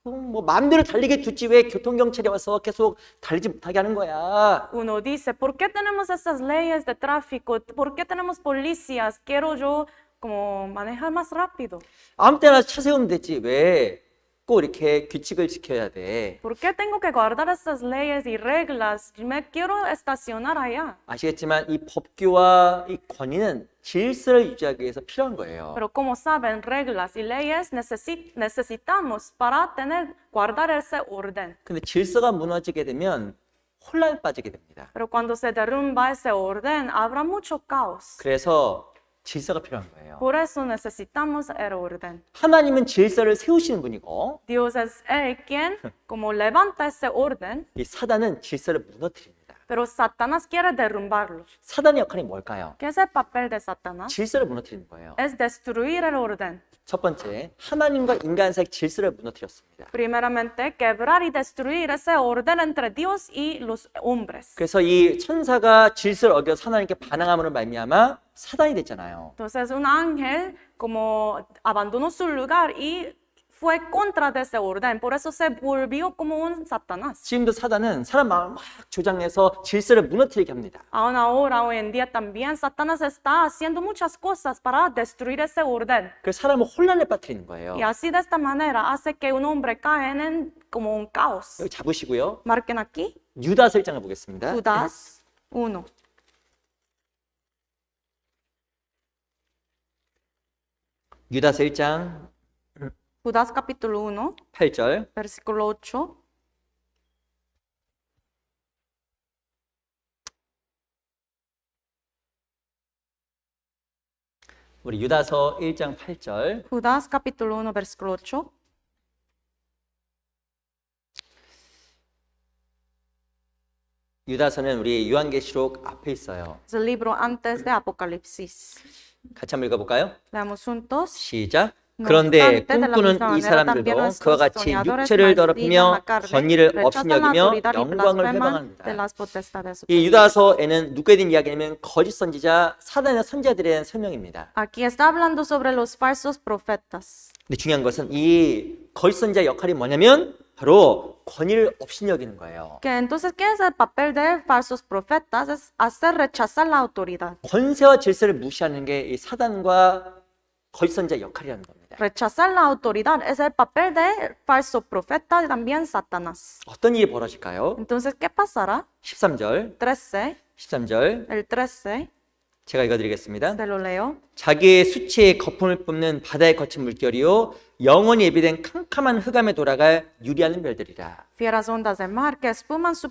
뭐 마음대로 달리게 두지 왜 교통경찰이 와서 계속 달리지 못하게 하는 거야? Uno dice, ¿por qué tenemos esas leyes de tráfico? ¿Por qué tenemos policías? Quiero yo como manejar más rápido. 아무 때나 차 세우면 되지 왜 꼭 이렇게 규칙을 지켜야 돼? ¿Por qué tengo que guardar esas leyes y reglas? Me quiero estacionar allá. 아시겠지만 이 법규와 이 권위는 질서를 유지하기 위해서 필요한 거예요. Pero como saben, reglas y leyes necesitamos para guardar ese orden. 근데 질서가 무너지게 되면 혼란에 빠지게 됩니다. Pero cuando se derrumba ese orden, habrá mucho caos. 그래서 질서가 필요한 거예요. Por eso necesitamos el orden. 하나님은 질서를 세우시는 분이고 Dios es Él quien como levanta ese orden, 이 사단은 질서를 무너뜨립니다. pero Satanás quiere derrumbarlo. 사단의 역할이 뭘까요? ¿Qué es el papel de Satanás? 질서를 무너뜨리는 거예요. Es destruir el orden. 첫 번째, 하나님과 인간 사이 질서를 무너뜨렸습니다. Primeramente, quebrar y destruir ese orden entre Dios y los hombres. 그래서 이 천사가 질서를 어겨서 하나님께 반항함으로 말미암아 사단이 됐잖아요. Entonces un ángel como abandonó su lugar y fue contra de ese orden. Por eso se volvió como un Satanás. 지금도 사단은 사람 마음을 막 조장해서 질서를 무너뜨리게 합니다. Aún ahora, hoy en día también, Satanás está haciendo muchas cosas para destruir ese orden. 그래서 사람을 혼란에 빠뜨리는 거예요. Y así de esta manera hace que un hombre caiga en como un caos. 여기 잡으시고요. Marquen aquí, 유다서 1장을 보겠습니다. Judas 1. 유다서 1장 Judas capítulo 1, 8절. versículo 8. 우리 유다서 1장 8절. Judas capítulo 1, versículo 8. 유다서는 우리 요한계시록 앞에 있어요. Es el libro antes de Apocalipsis. 같이 한번 읽어볼까요? Leamos juntos. 시작. No 그런데 obstante, de la 꿈꾸는 misma 이 manera 사람들도 también 그와 nuestros 같이 soñadores 육체를 maldigan 더럽히며 la carne, 권위를 rechazan la 업신여기며 autoridad y 영광을 blasfeman de 회방합니다. las potestades 이 superiores. 유다서에는 누구에 대한 이야기냐면 거짓 선지자 사단의 선지자들에 대한 설명입니다. Aquí está hablando sobre los falsos profetas. 근데 중요한 것은 이 거짓 선지자 역할이 뭐냐면 바로 권위를 업신여기는 거예요. Que entonces, ¿qué es el papel de falsos profetas? Es hacer rechazar la autoridad. 권세와 질서를 무시하는 게 이 사단과 거짓 선지자의 역할이라는 겁니다. Rechazar la autoridad es el papel de falso profeta y también Satanás. 어떤 일이 벌어질까요? Entonces, ¿qué pasará? 13절, 13, el 13, 제가 읽어드리겠습니다. se lo leo. 자기의 수치에 거품을 뿜는 바다의 거친 물결이요 영원히 예비된 캄캄한 흑암에 돌아갈 유리하는 별들이라. Fieras ondas del mar que espuman su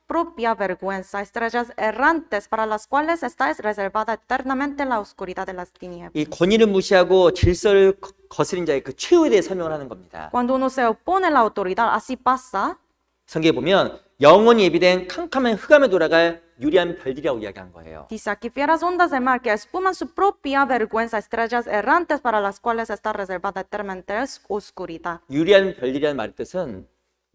propia vergüenza, estrellas errantes para las cuales está reservada eternamente la oscuridad de las tinieblas. 이 권위를 무시하고 질서를 거스린 자의 그 최후에 대해 설명을 하는 겁니다. Cuando uno se opone a la autoridad, así pasa. 성경에 보면 영원히 예비된 캄캄한 흑암에 돌아갈 유리한 별들이라고 이야기한 거예요. Dice aquí, fieras ondas del mar que espuman su propia vergüenza, estrellas errantes para las cuales está reservada eternamente oscuridad. 유리한 별들이라는 말의 뜻은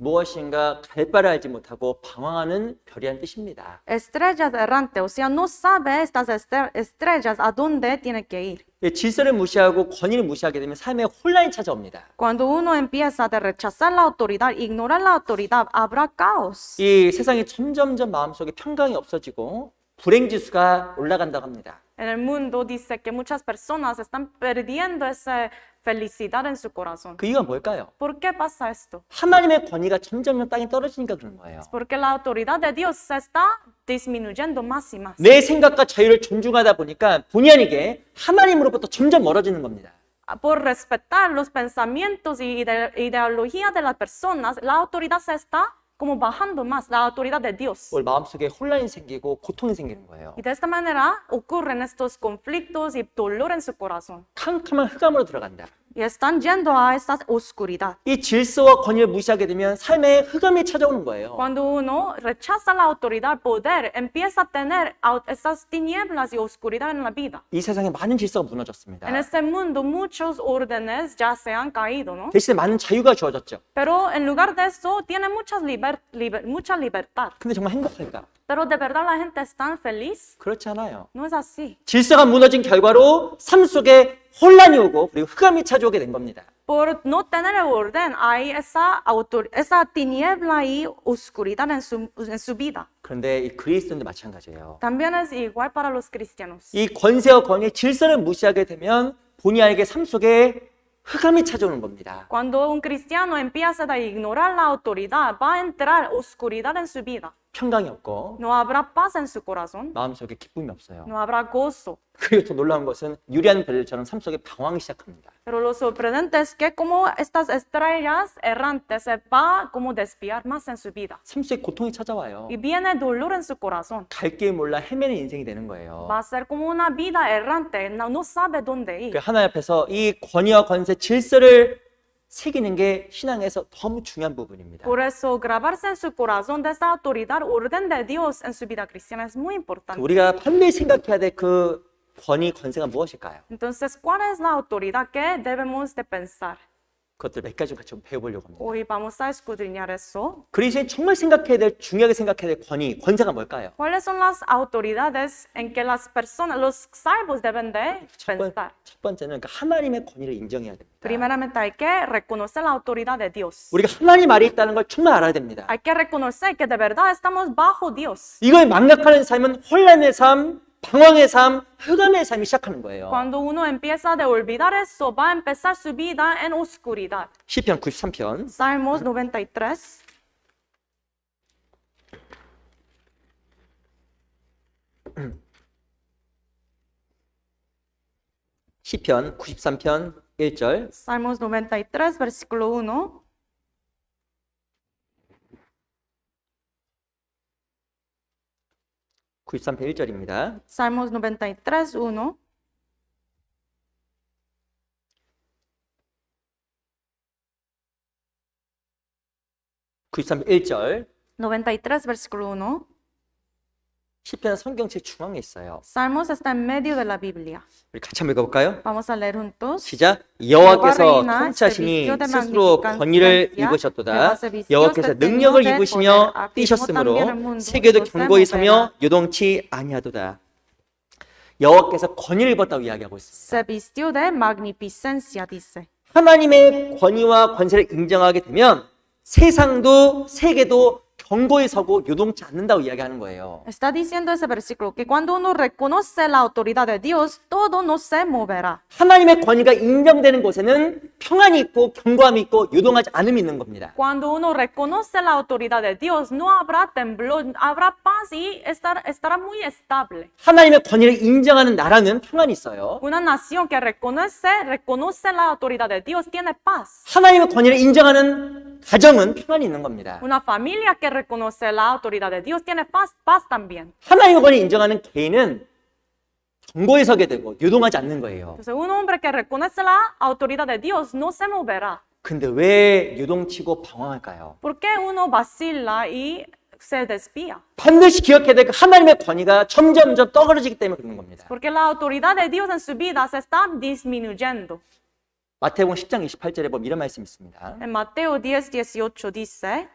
무엇인가 갈 바를 알지 못하고 방황하는 별이라는 뜻입니다. Estrellas errantes, o sea, no sabe estas estrellas a dónde tiene que ir. 질서를 무시하고 권위를 무시하게 되면 삶에 혼란이 찾아옵니다. Cuando uno empieza a rechazar la autoridad, ignorar la autoridad, habrá caos. 이 세상이 점점점 마음속에 평강이 없어지고 불행지수가 올라간다고 합니다. En el mundo dice que muchas personas están perdiendo esa felicidad en su corazón. 그 이유가 뭘까요? ¿Por qué pasa esto? 하나님의 권위가 점점 땅에 떨어지니까 그런 거예요. Porque la autoridad de Dios se está disminuyendo más y más. 내 생각과 자유를 존중하다 보니까 본의 아니게 하나님으로부터 점점 멀어지는 겁니다. Por respetar los pensamientos y ideología de las personas, la autoridad se está como bajando más, la autoridad de Dios. 마음속에 혼란이 생기고 고통이 생기는 거예요. Y de esta manera ocurren estos conflictos y dolor en su corazón. 캄캄한 흑암으로 들어간다. Y están yendo a esta oscuridad. 이 질서와 권위를 무시하게 되면 삶에 흑암이 찾아오는 거예요. Cuando uno rechaza la autoridad, el poder, empieza a tener estas tinieblas y oscuridad en la vida. 이 세상에 많은 질서가 무너졌습니다. En este mundo muchos órdenes ya se han caído, ¿no? 대신에 많은 자유가 주어졌죠. Pero en lugar de eso, tiene mucha libertad. 근데 정말 행복할까? Pero de verdad la gente es tan feliz. 그렇지 않아요. No es así. 질서가 무너진 결과로 삶 속에 혼란이 오고 그리고 흑암이 찾아오게 된 겁니다. Por no tener el orden, hay esa tiniebla y oscuridad en su vida. 그런데 이 그리스도인도 마찬가지예요. También es igual para los cristianos. 이 권세와 권위의 질서를 무시하게 되면 본의 아니게 삶 속에 흑암이 찾아오는 겁니다. Cuando un cristiano empieza a ignorar la autoridad, va a entrar oscuridad en su vida. 평강이 없고 No habrá paz en su corazón. 마음속에 기쁨이 없어요. No habrá gozo. 그리고 더 놀라운 것은 유리한 별들처럼 삶 속에 방황이 시작합니다. Pero lo sorprendente es que como estas estrellas errantes se va como desviar más en su vida. 삶 속에 고통이 찾아와요. Y viene dolor en su corazón. 갈 길 몰라 헤매는 인생이 되는 거예요. Va a ser como una vida errante, no sabe dónde ir. 하나님 앞에서 이 권위와 권세 질서를 새기는 게 신앙에서 너무 중요한 부분입니다. Por eso grabarse en su corazón de esta autoridad, orden de Dios en su vida cristiana es muy importante. 우리가 반드시 생각해야 될 그 권위, 권세가 무엇일까요? Entonces, ¿cuál es la autoridad que debemos de pensar? 그것들 몇 가지 같이 좀 배워보려고 합니다. Hoy vamos a escudriñar eso. 그리스도인이 정말 생각해야 될, 중요하게 생각해야 될 권위, 권세가 뭘까요? ¿Cuáles son las autoridades en que las personas, los salvos deben de pensar? 첫 번째는 그러니까 하나님의 권위를 인정해야 됩니다. Primeramente hay que reconocer la autoridad de Dios. 우리가 하나님 아래 있다는 걸 정말 알아야 됩니다. Hay que reconocer que de verdad estamos bajo Dios. 이걸 망각하는 삶은 혼란의 삶, 방황의 삶, 흑암의 삶이 시작하는 거예요. Cuando uno empieza a olvidar eso, va a empezar su vida en oscuridad. 시편 93편 Salmos 93. 시편 93편 1절 Salmos 93, versículo 1. 편 1절입니다. Salmos 93, 1. 편 1절 93, versículo 1. 시편 성경책 중앙에 있어요. Salmos está en medio de la Biblia. 우리 같이 한번 읽어볼까요? Vamos a leer juntos. 시작. 여호와께서 통치하시니 스스로 권위를 입으셨도다. 여호와께서 능력을 입으시며 뛰셨으므로 세계도 견고히 서며 요동치 아니하도다. 여호와께서 권위를 입었다고 이야기하고 있습니다. Se vistió de magnificencia, dice. 하나님의 권위와 권세를 인정하게 되면 세상도 세계도 경고에 서고 요동치 않는다고 이야기하는 거예요. Está diciendo ese versículo que cuando uno reconoce la autoridad de Dios, todo no se moverá. 하나님의 권위가 인정되는 곳에는 평안이 있고 경고함이 있고 요동하지 않음이 있는 겁니다. Cuando uno reconoce la autoridad de Dios, no habrá temblor, habrá paz y estará muy estable. 하나님의 권위를 인정하는 나라는 평안이 있어요. Una nación que reconoce la autoridad de Dios tiene paz. 하나님의 권위를 인정하는 가정은 평안이 있는 겁니다. Una familia que reconoce la autoridad de Dios tiene paz también. 하나님의 권위를 인정하는 개인은 경고에 서게 되고 요동하지 않는 거예요. Entonces, un hombre que reconoce la autoridad de Dios no se moverá. 근데 왜 요동치고 방황할까요? ¿Por qué uno vacila y se desvía? 반드시 기억해야 될 하나님의 권위가 점점점 떨어지기 때문에 그런 겁니다. Porque la autoridad de Dios en su vida se está disminuyendo. 마태복음 10장 28절에 보면 이런 말씀이 있습니다. En Mateo 10:18 dice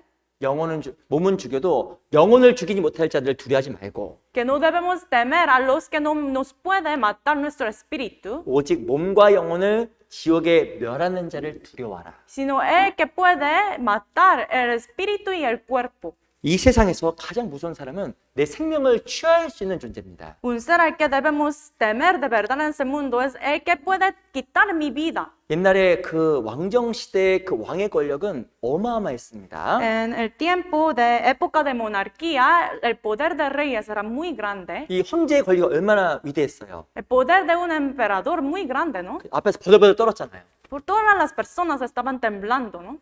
몸은 죽여도 영혼을 죽이지 못할 자들을 두려워하지 말고 que no debemos temer a los que no nos pueden matar nuestro espíritu, 오직 몸과 영혼을 지옥에 멸하는 자를 두려워하라. sino el que puede matar el espíritu y el cuerpo. 이 세상에서 가장 무서운 사람은 내 생명을 취할 수 있는 존재입니다. Un ser al que debemos temer de verdad en ese mundo es el que puede quitar mi vida. 옛날에 그 왕정 시대의 그 왕의 권력은 어마어마했습니다. En el tiempo de época de monarquía, el poder de reyes era muy grande. 이 황제의 권리가 얼마나 위대했어요. El poder de un emperador muy grande, ¿no? 앞에서 버들버들 떨었잖아요. Por todas las personas estaban temblando, ¿no?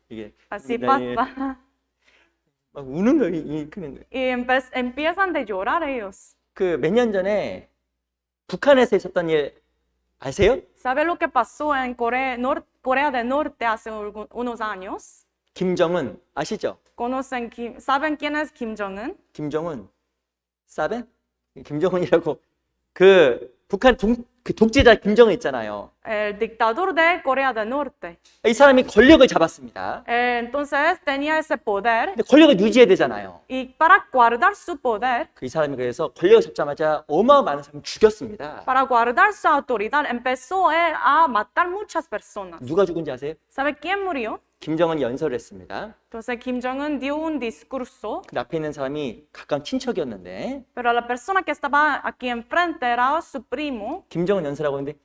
이게 Así pasa. 막 우는 거예요. 그냥 Y empiezan de llorar ellos. 그 몇 년 전에 북한에서 있었던 일 아세요? ¿Sabe lo que pasó en Corea del Norte hace unos años? 김정은 아시죠? ¿Saben quién es Kim Jong-un? 김정은 사벤? 김정은이라고 그 북한 독재자 김정은 있잖아요. El dictador de Corea del Norte. 이 사람이 권력을 잡았습니다. Entonces tenía ese poder. 근데 권력을 유지해야 되잖아요. Y para guardar su poder, 이 사람이 그래서 권력을 잡자마자 어마어마한 사람을 죽였습니다. para guardar su autoridad, empezó él a matar muchas personas. 누가 죽은지 아세요? ¿Sabe quién murió? 김정은이 연설을 했습니다. Entonces Kim Jong-un dio un discurso, 근데 앞에 있는 사람이 가까운 친척이었는데 pero la persona que estaba aquí enfrente era su primo. 김정은 연설하고 있는데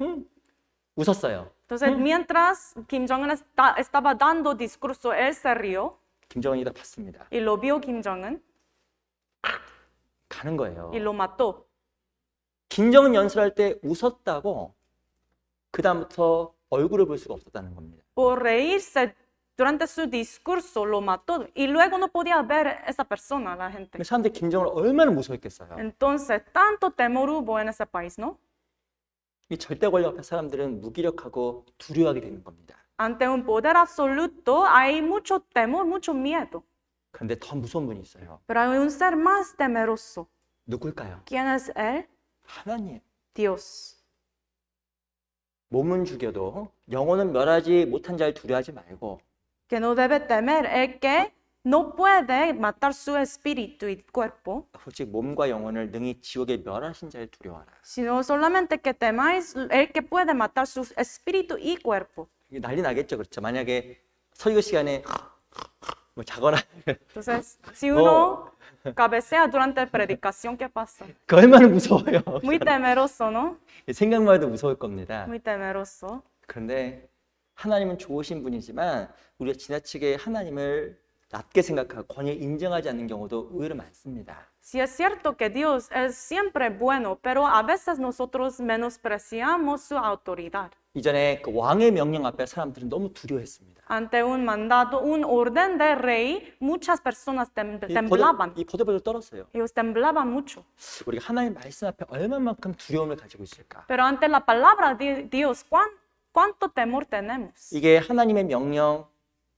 웃었어요. Entonces mientras Kim Jong-un estaba dando discurso, él se rió 김정은이 다 봤습니다. y lo vio Kim Jong-un 가는 거예요. y lo mató. 김정은 연설할 때 웃었다고 그 다음부터 얼굴을 볼 수가 없었다는 겁니다. Por reírse durante su discurso lo mató y luego no podía ver esa persona, la gente. 사람들이 김정은을 얼마나 무서워했겠어요. Entonces, tanto temor hubo en ese país, ¿no? 이 절대 권력 앞에 사람들은 무기력하고 두려워하게 되는 겁니다. Ante un poder absoluto hay mucho temor, mucho miedo. 그런데 더 무서운 분이 있어요. Pero hay un ser más temeroso. 누굴까요? ¿Quién es él? 하나님. Dios. 몸은 죽여도 영혼은 멸하지 못한 자를 두려워하지 말고 Que no debe temer el que no puede matar su espíritu y cuerpo, 오직 몸과 영혼을 능히 지옥에 멸하신 자를 두려워하라. sino solamente que temáis el que puede matar su espíritu y cuerpo. 이게 난리 나겠죠, 그렇죠? 만약에 설교 시간에 뭐 자거나 Entonces, si uno cabecea durante la predicación, ¿qué pasa? 그 얼마나 무서워요. Muy temeroso, ¿no? 생각만 해도 무서울 겁니다. Muy temeroso. 그런데 하나님은 좋으신 분이지만 우리가 지나치게 하나님을 낮게 생각하고 권위를 인정하지 않는 경우도 의외로 많습니다. Si es cierto que Dios es siempre bueno, pero a veces nosotros menospreciamos su autoridad. 이전에 그 왕의 명령 앞에 사람들은 너무 두려워했습니다. Ante un mandato, un orden de rey, muchas personas temblaban. 이 버들버들 떨었어요. Ellos temblaban mucho. 우리가 하나님 말씀 앞에 얼마만큼 두려움을 가지고 있을까? Pero ante la palabra de Dios, ¿cuánto temor tenemos? 이게 하나님의 명령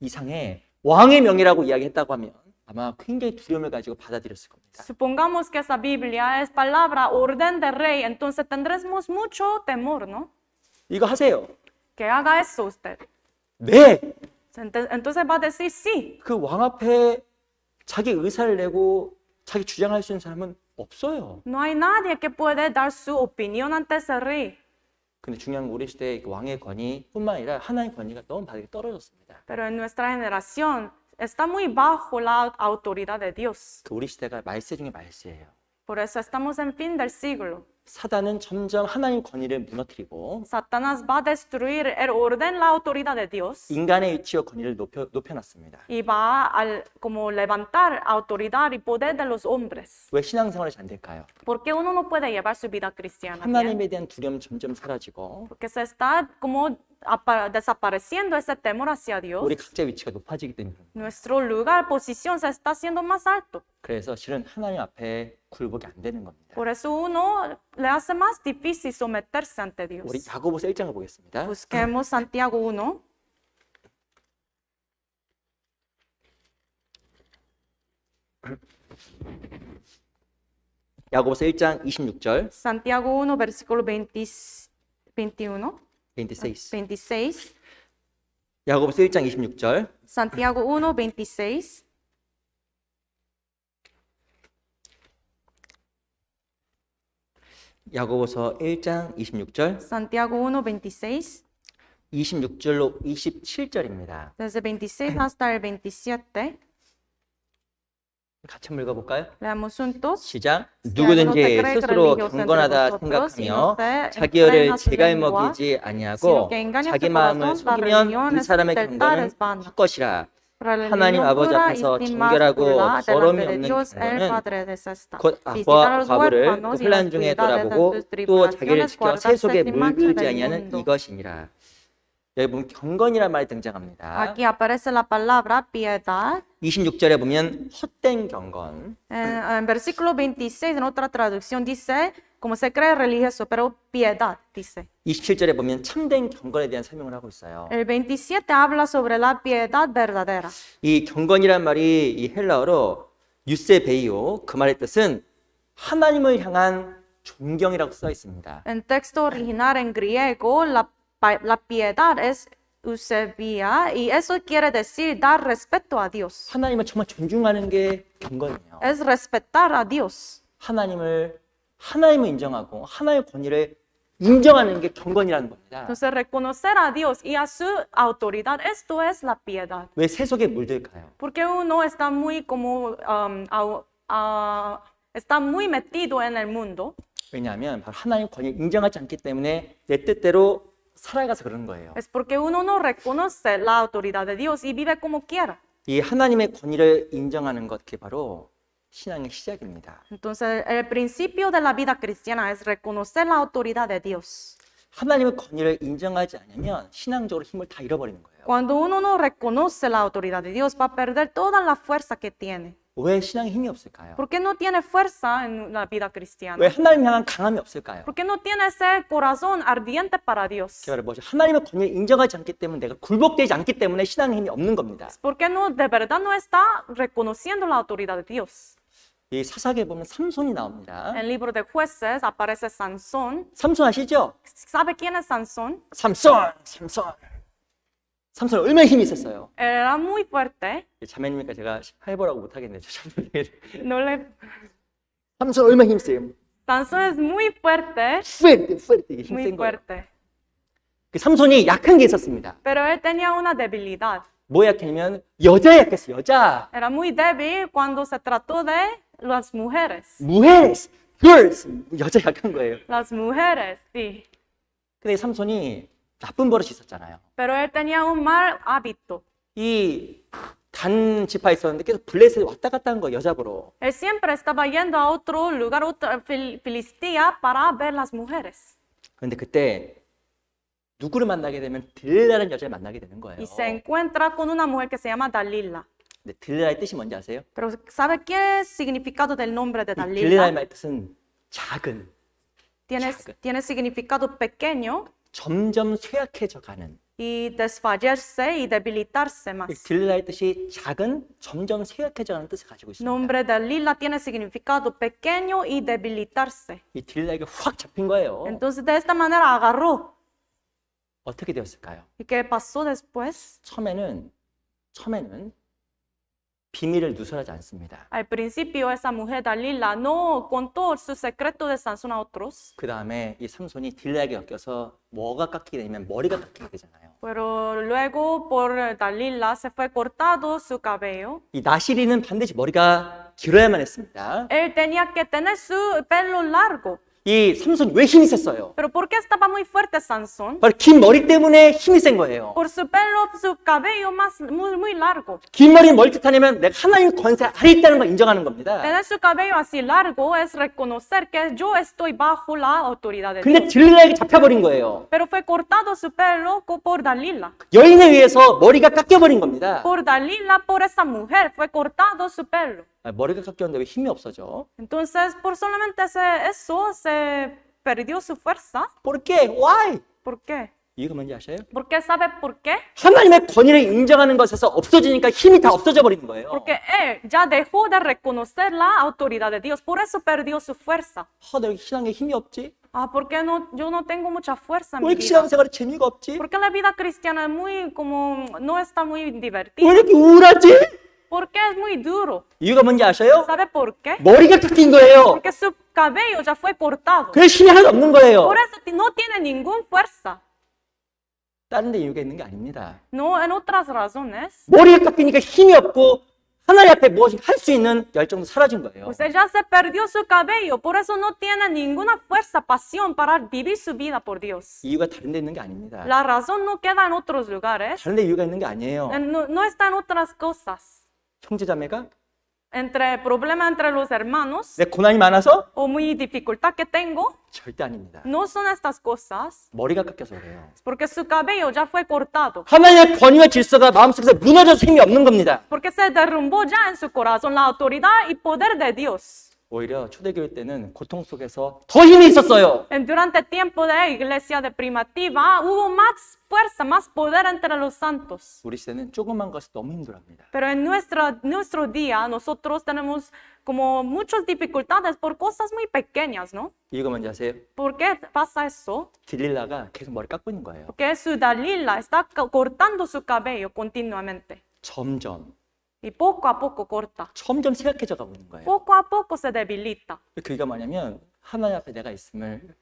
이상의 왕의 명이라고 이야기했다고 하면 아마 굉장히 두려움을 가지고 받아들였을 겁니다. Supongamos que esa Biblia es palabra, orden de rey, entonces tendremos mucho temor, ¿no? 이거 하세요. Que haga eso usted. 네. Entonces va a decir sí. 그 왕 앞에 자기 의사를 내고 자기 주장할 수 있는 사람은 없어요. No hay nadie que puede dar su opinión ante ese rey. 근데 중요한 건 우리 시대의 왕의 권위뿐만 아니라 하나님의 권위가 너무 바닥에 떨어졌습니다. Pero en nuestra generación está muy bajo la autoridad de Dios. 그 우리 시대가 말세 중에 말세예요. Por eso estamos en fin del siglo. 사단은 점점 하나님 권위를 무너뜨리고 Satanás va a destruir el orden, la autoridad de Dios. 인간의 위치와 권위를 높여놨습니다. Y va a como levantar autoridad y poder de los hombres. 왜 신앙생활이 잘 될까요? ¿Por qué uno no puede llevar su vida cristiana bien? 하나님에 대한 두려움 점점 사라지고 Porque se está como desapareciendo ese temor hacia Dios. 우리 각자 위치가 높아지기 때문에 Nuestro lugar, posición se está haciendo más alto. 그래서 실은 하나님 앞에 굴복이 안 되는 겁니다. Por eso uno le hace más difícil someterse ante Dios. 우리 야고보서 1장을 보겠습니다. Busquemos Santiago 1. 야고보서 1장 26절, Santiago 1, versículo 21. 26. 야고보서 1장 26절. Santiago 1, 26. 야고보서 1장 26절. Santiago 1, 26. 26절로 27절입니다. Desde 26 hasta el 27. 같이 한번 읽어볼까요? Leamos juntos. 시작. 누구든지 스스로 경건하다 생각하며 자기 열을 제갈먹이지 아니하고 자기 마음을 속이면 그 사람의 경건은 헛것이라. 하나님 아버지 앞에서 정결하고 더러움이 없는 경건은 곧 아빠와 과부를 또 혼란 중에 돌아보고 또 자기를 지켜 새 속에 물들지 아니하는 이것이니라. 여기 보면 경건이라는 말이 등장합니다. Aquí aparece la palabra piedad. 26절에 보면 헛된 경건. En versículo 26, en otra traducción, dice, como se cree religioso, pero piedad, dice. 27절에 보면 참된 경건에 대한 설명을 하고 있어요. El 27 habla sobre la piedad verdadera. 이 경건이란 말이 이 헬라어로 유세베이오, 그 말의 뜻은 하나님을 향한 존경이라고 써 있습니다. En texto original en griego, la piedad es eusebia, y eso quiere decir dar respeto a Dios. 하나님을 정말 존중하는 게 경건이에요. Es respetar a Dios. 하나님을 인정하고 하나님의 권위를 인정하는 게 경건이라는 겁니다. Entonces, reconocer a Dios y a su autoridad, esto es la piedad. 왜 새 속에 물들까요? Porque uno está muy como está muy metido en el mundo. 왜냐하면 바로 하나님의 권위를 인정하지 않기 때문에 내 뜻대로 살아가서 그런 거예요. Es porque uno no reconoce la autoridad de Dios y vive como quiera. 이 하나님의 권위를 인정하는 것, 그게 바로 신앙의 시작입니다. Entonces, el principio de la vida cristiana es reconocer la autoridad de Dios. 하나님의 권위를 인정하지 않으면 신앙적으로 힘을 다 잃어버리는 거예요. Cuando uno no reconoce la autoridad de Dios, va a perder toda la fuerza que tiene. 왜 신앙에 힘이 없을까요? ¿Por qué no tiene fuerza en la vida cristiana? 왜 하나님 향한 강함이 없을까요? ¿Por qué no tiene ese corazón ardiente para Dios? 그게 바로 뭐죠? 하나님의 권위를 인정하지 않기 때문에, 내가 굴복되지 않기 때문에 신앙에 힘이 없는 겁니다. ¿Por qué no de verdad no está reconociendo la autoridad de Dios? 이 사사기에 보면 삼손이 나옵니다. En el libro de Jueces aparece Sansón. 삼손 아시죠? ¿Sabe quién es Sansón? 삼손 얼마나 힘이 있었어요. Era muy fuerte. 자매님이니까 제가 해보라고 못하겠네요. No le... 삼손 얼마나 힘세요. Sansón es muy fuerte. fuerte. 이게 Muy 힘센 거예요. fuerte. 그 삼손이 약한 게 있었습니다. Pero él tenía una debilidad. 뭐 약했냐면 여자 약했어요. 여자. Era muy débil cuando se trató de las mujeres. mujeres, girls. 여자 약한 거예요. Las mujeres, sí. 근데 삼손이 나쁜 버릇이 있었잖아요. Pero él tenía un mal hábito. 이 단 지파에 있었는데 계속 블레셋에 왔다 갔다 한 거예요. 여자 보러. Él siempre estaba yendo a otro lugar, otra Filistía, para ver las mujeres. 그런데 그때 누구를 만나게 되면 들라라는 여자를 만나게 되는 거예요. Y se encuentra con una mujer que se llama Dalila. 근데 들라의 뜻이 뭔지 아세요? Pero ¿sabe qué es el significado del nombre de 들라의 Dalila? 말 뜻은 작은. Tiene significado pequeño 점점 쇠약해져 가는. y desfallecerse y debilitarse más. 들라의 뜻이 작은, 점점 쇠약해져 가는 뜻을 가지고 있습니다. Nombre de Dalila tiene significado pequeño y debilitarse. 이 들라에게 확 잡힌 거예요. Entonces de esta manera agarró. 어떻게 되었을까요? ¿Y qué pasó después? 처음에는 비밀을 누설하지 않습니다. Al principio esa mujer Dalila no contó su secreto de Sansón a otros. 그 다음에 이 삼손이 딜라에게 엮여서 뭐가 깎이게 되면 머리가 깎이게 되잖아요. Pero luego por Dalila se fue cortado su cabello. 이 나시리는 반드시 머리가 길어야만 했습니다. Él tenía que tener su pelo largo. 이 삼손이 왜 힘이 셌어요? Pero ¿por qué estaba muy fuerte Sansón? 바로 긴 머리 때문에 힘이 센 거예요. Por su pelo, su cabello muy largo. 긴 머리는 뭘 뜻하냐면 내가 하나님의 권세 아래 있다는 걸 인정하는 겁니다. Tener su cabello así largo es reconocer que yo estoy bajo la autoridad de 근데 Dios. 딜라에게 잡혀버린 거예요. Pero fue cortado su pelo por Dalila. 여인에 의해서 머리가 깎여버린 겁니다. Por Dalila, por esa mujer, fue cortado su pelo. 머리가 깎였는데 왜 힘이 없어져? Entonces, por solamente eso, se perdió su fuerza. ¿Por qué? Why? ¿Por qué? 이유가 뭔지 아세요? ¿Por qué? ¿Sabe por qué? 하나님의 권위를 인정하는 것에서 없어지니까 힘이 다 없어져 버리는 거예요. Porque él ya dejó de reconocer la autoridad de Dios, por eso perdió su fuerza. 내가 신앙에 힘이 없지? Ah, ¿por qué no, yo no tengo mucha fuerza en 왜 mi 이렇게 vida? 신앙생활에 재미가 없지? ¿Por qué la vida cristiana es muy, como, no está muy 왜 divertida? 이렇게 우울하지? ¿Por qué es muy duro? 이유가 뭔지 아세요? ¿Sabe por qué? 머리가 깎인 거예요. Porque su cabello ya fue cortado. 그래서 힘이 하나도 없는 거예요. Por eso no tiene ninguna fuerza. 다른 데 이유가 있는 게 아닙니다. No, en otras razones. 머리가 깎이니까 힘이 없고 하나님 앞에 무엇을 할 수 있는 열정도 사라진 거예요. Pues ella se perdió su cabello, por eso no tiene ninguna fuerza, pasión para vivir su vida por Dios. 이유가 다른 데 있는 게 아닙니다. La razón no queda en otros lugares, 다른 데 이유가 있는 게 아니에요. no está en otras cosas. 형제자매가 Entre problema entre los hermanos 내 고난이 많아서? o muy dificultad que tengo, 절대 아닙니다. no son estas cosas, 머리가 깎여서 그래요. porque su cabello ya fue cortado, 하나님의 권위와 질서가 마음속에서 무너져서 힘이 없는 겁니다. porque se derrumbó ya en su corazón la autoridad y poder de Dios. 오히려 초대교회 때는 고통 속에서 더 힘이 있었어요. Durante el tiempo de iglesia de primitiva hubo más fuerza, más poder entre los santos. 우리 시대는 조그만 것이 너무 힘들어합니다. Pero en nuestro día nosotros tenemos como muchas dificultades por cosas muy pequeñas, ¿no? 이유가 뭔지 아세요? ¿Por qué pasa eso? 딜릴라가 계속 머리 깎고 있는 거예요. Porque su Dalila está cortando su cabello continuamente. 점점 Y poco a poco corta. 점점 생각해져 가고 있는 거예요. Poco a poco se debilita. 그게 뭐냐면 하나님 앞에 내가 있음을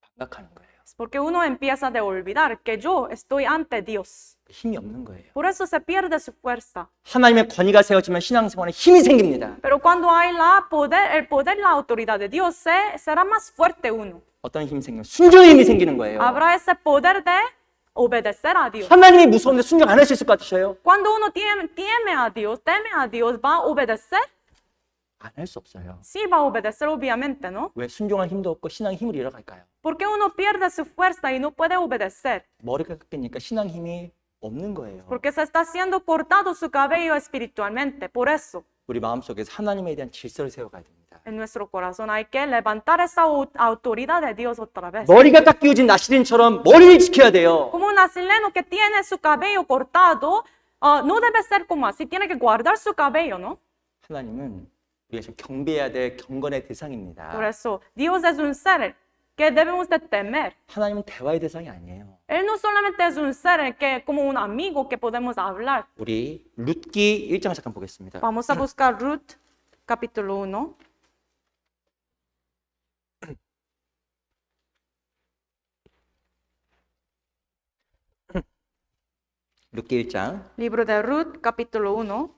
반각하는 거예요. Porque uno empieza a olvidar que yo estoy ante Dios. 힘이 없는 거예요. Por eso se pierde su fuerza. 하나님의 권위가 세워지면 신앙생활에 힘이 생깁니다. Pero cuando hay el poder, la autoridad de Dios, será más fuerte uno. 어떤 힘이 생기면 순종의 힘이 생기는 거예요. Habrá ese poder de obedecer a Dios. 하나님이 무서운데 순종 안 할 수 있을 것 같으셔요? Cuando uno teme a Dios, ¿va a obedecer? 안 할 수 없어요. Sí, va a obedecer, obviamente, ¿no? 왜 순종할 힘도 없고 신앙 힘을 잃어갈까요? Porque uno pierde su fuerza y no puede obedecer. 머리가 깎이니까 신앙 힘이 없는 거예요. Porque se está siendo cortado su cabello espiritualmente. Por eso, 우리 마음속에서 하나님에 대한 질서를 세워가야 됩니다. en nuestro corazón hay que levantar esa autoridad de Dios otra vez. 머리가 깎이어진 나시린처럼 머리를 지켜야 돼요. Como un nacileno que tiene su cabello cortado, no debe ser como así, tiene que guardar su cabello, ¿no? 하나님은 우리가 지금 경배해야 될 경건의 Por 대상입니다. eso, Dios es un ser que debemos de temer. 하나님은 대화의 대상이 아니에요. Él no solamente es un ser que, como un amigo que podemos hablar. 우리 룻기 1장 잠깐 보겠습니다. Vamos a buscar Ruth, capítulo 1. 룻기 1장 Libro de Ruth, capítulo 1.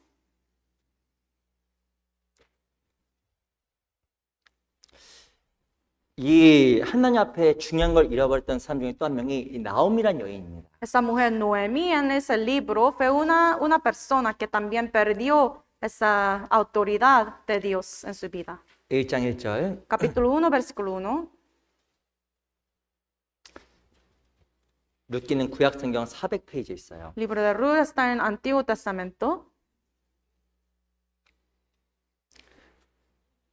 이 하나님 앞에 중요한 걸 잃어버렸던 사람 중에 또 한 명이 이 나옴이란 여인입니다. Esa mujer Noemí en ese libro fue una persona que también perdió esa autoridad de Dios en su vida. 1장 1절 Capítulo 1, versículo 1. 룻기는 구약 성경 400페이지에 있어요. Libro de Ruth está en Antiguo Testamento.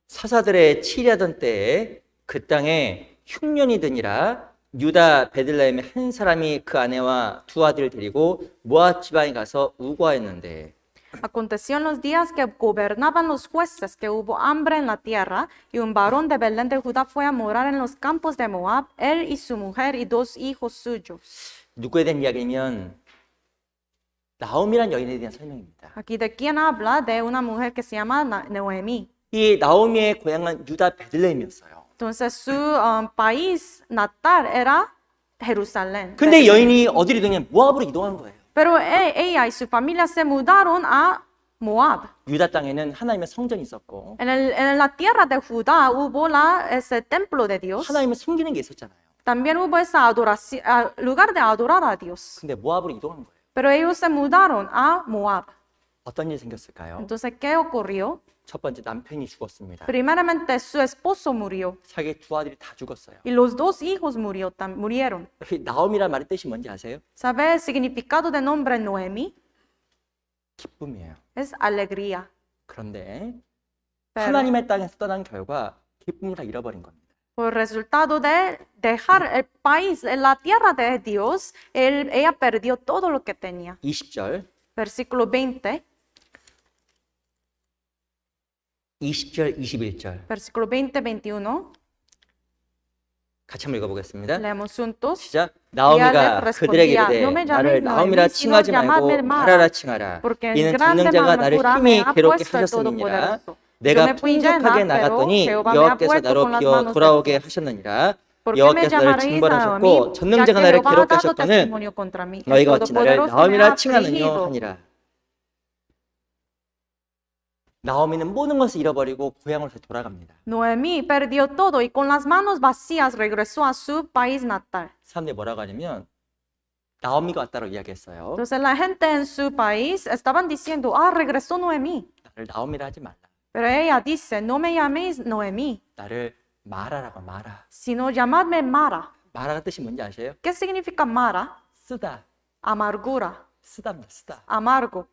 사사들의 치리하던 때에 그 땅에 흉년이 드니라 유다 베들레헴의 한 사람이 그 아내와 두 아들을 데리고 모압 지방에 가서 우거하였는데 Aconteció en los días que gobernaban los jueces que hubo hambre en la tierra, y un varón de Belén de Judá fue a morar en los campos de Moab, él y su mujer y 2 hijos suyos. 누구에 대한 이야기냐면 나오미란 여인에 대한 설명입니다. Aquí de quién habla de una mujer que se llama Noemí. 이 나오미의 고향은 유다 베들레헴이었어요. Entonces su país natal era Jerusalén. 근데 여인이 어디로 이동해? 모압으로 이동한 거예요. Pero ella y su familia se mudaron a Moab. 유다 땅에는 하나님의 성전이 있었고 En la tierra de Judá hubo ese templo de Dios. 하나님을 섬기는 게 있었잖아요. También hubo esa adoración, lugar de adorar a Dios. 근데 모압으로 이동한 거예요. Pero ellos se mudaron a Moab. 어떤 일이 생겼을까요? Entonces, ¿qué ocurrió? 첫 번째 남편이 죽었습니다. Primeramente, su esposo murió. 자기 두 아들이 다 죽었어요. Y los dos hijos murieron. 나오미란 말의 뜻이 뭔지 아세요? ¿Sabe el significado del nombre Noemí? 기쁨이에요. Es alegría. 그런데 Pero 하나님의 땅에서 떠난 결과 기쁨을 다 잃어버린 겁니다. por resultado de dejar el país, la tierra de Dios, ella perdió todo lo que tenía. 20절, Versículo 20, 20절, 21절 versículo 20, 21. 같이 한번 읽어보겠습니다. Leemos juntos. 시작. 나오미가 그들에게 이르되 No me 나를 llaméis 나오미라 Noemí, 칭하지 sino 말고 llamadme Mara, 마라라 칭하라. porque en 이는 grande 전능자가 나를 amargura 힘이 me ha 괴롭게 puesto el 하셨음이니라. Todopoderoso. Yo 내가 me fui llena, 풍족하게 pero 나갔더니 Jehová me ha 여호와께서 puesto 나로 con las 비어 manos 돌아오게 desnudas. 하셨느니라. ¿Por qué me 여호와께서 나를 llamaréis a 징벌하셨고 mí? Ya 전능자가 que 나를 Jehová ha 괴롭게 dado 하셨거늘 testimonio contra mí. El 너희가 어찌 나를 Todopoderoso me ha 나오미라 칭하느뇨 afligido. 하니라. 나오미는 모든 것을 잃어버리고 고향으로 다시 돌아갑니다. Noemí perdió todo y con las manos vacías regresó a su país natal. 사람들이 뭐라고 하냐면 나오미가 왔다고 이야기했어요. Entonces la gente en su país estaban diciendo, regresó Noemí. 나를 나오미라 하지 말라. Pero ella dice, no me llaméis Noemí, 나를 마라라고 마라. sino llamadme Mara. 마라가 뜻이 뭔지 아세요? ¿Qué significa Mara? 쓰다. Amargura, 쓰답니다. 쓰다. amargo.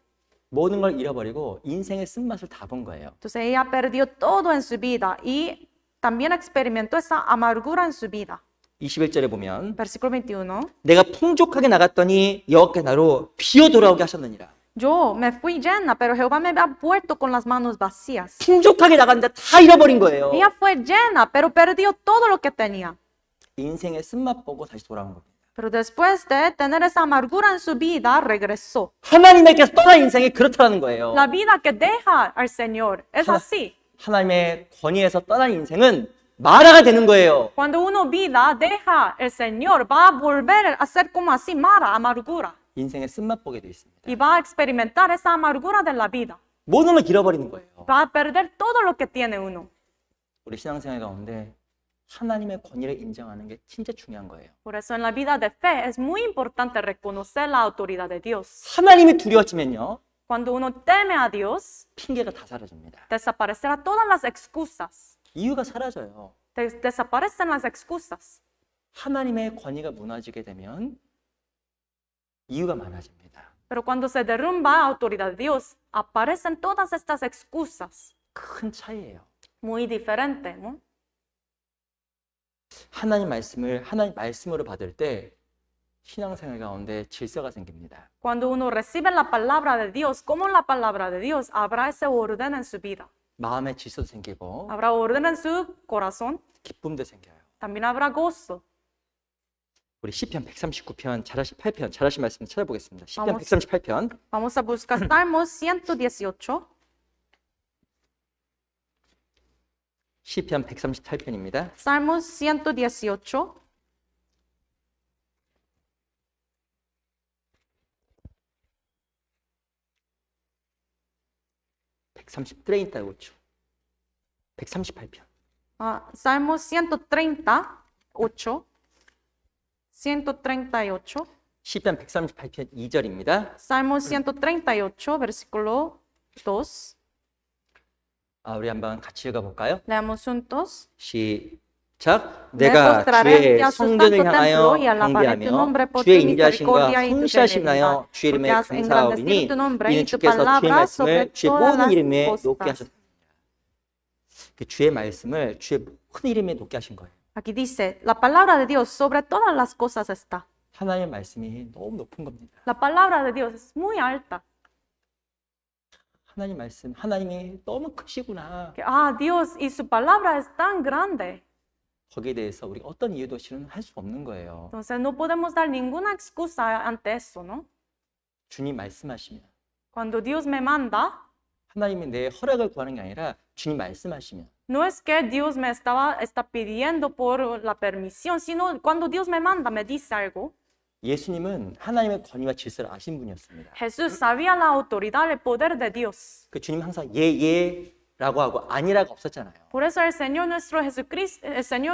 모든 걸 잃어버리고 인생의 쓴맛을 다 본 거예요. Entonces ella perdió todo en su vida y también experimentó esa amargura en su vida. 21절에 보면 Versículo 21. 내가 풍족하게 나갔더니 여호와께서 나로 비어 돌아오게 하셨느니라. Yo me fui llena, pero Jehová me ha vuelto con las manos vacías. 풍족하게 나갔는데 다 잃어버린 거예요. Ella fue llena, pero perdió todo lo que tenía. 인생의 쓴맛 보고 다시 돌아온 겁니다. Pero después de tener esa amargura en su vida, regresó. 하나님에게서 떠난 인생이 그렇다는 거예요. La vida que deja al Señor es así. 하나님의 권위에서 떠난 인생은 마라가 되는 거예요. Cuando uno vida deja el Señor, va a volver a ser como así, Mara, amargura. 인생의 쓴맛 보게 돼 있습니다. Y va a experimentar esa amargura de la vida. 모든 걸 잃어버리는 거예요. Va a perder todo lo que tiene uno. 우리 신앙생활 가운데 하나님의 권위를 인정하는 게 진짜 중요한 거예요. Por eso en la vida de fe es muy importante reconocer la autoridad de Dios. 하나님이 두려워지면요. Cuando uno teme a Dios, 핑계가 다 사라집니다. desaparecerá todas las excusas. 이유가 사라져요. Desaparecen las excusas. 하나님의 권위가 무너지게 되면 이유가 많아집니다. Pero cuando se derrumba la autoridad de Dios, aparecen todas estas excusas. 큰 차이예요. Muy diferente, ¿no? 하나님 말씀으로 받을 때 신앙생활 가운데 질서가 생깁니다. Cuando uno recibe la palabra de Dios, como la palabra de Dios, habrá ese orden en su vida. 마음의 질서도 생기고 Habrá orden en su corazón, 기쁨도 생겨요. también habrá gozo. 우리 시편 139편, 138편 잘하신 말씀 찾아보겠습니다. 시편 Vamos. 138편. Vamos a buscar Salmos 118. 시편 138편입니다. Salmos 118. (138편) 138편. Salmos 138. 138. 시편 138편 2절입니다. Salmos 138, versículo 2. 우리 한번 같이 읽어볼까요? Leamos juntos. 시작. 내가 주의 성전을 향하여 경배하며 주의 인자하심과 성실하심 하여 주의 이름에 감사하오리니 이는 주께서 주의 말씀을 주의 모든 이름에 높게 하셨습니다. 주의 말씀을 주의 모든 이름에 높게 하신 거예요. Aquí dice, la palabra de Dios sobre todas las cosas está. 하나님의 말씀이 너무 높은 겁니다. La palabra de Dios es muy alta. 하나님 말씀, 하나님이 너무 크시구나. Dios y su palabra es tan grande. 거기에 대해서 우리가 어떤 이유도 실은 할 수 없는 거예요. Entonces no podemos dar ninguna excusa ante eso, ¿no? 주님 말씀하시면 Cuando Dios me manda, 하나님이 내 허락을 구하는 게 아니라 주님 말씀하시면 no es que Dios me está pidiendo por la permisión, sino cuando Dios me manda, me dice algo. 예수님은 하나님의 권위와 질서를 아신 분이었습니다. Jesús sabía la autoridad, el poder de Dios. 그 주님 항상 예라고 하고 아니라고 없었잖아요. Por eso el Señor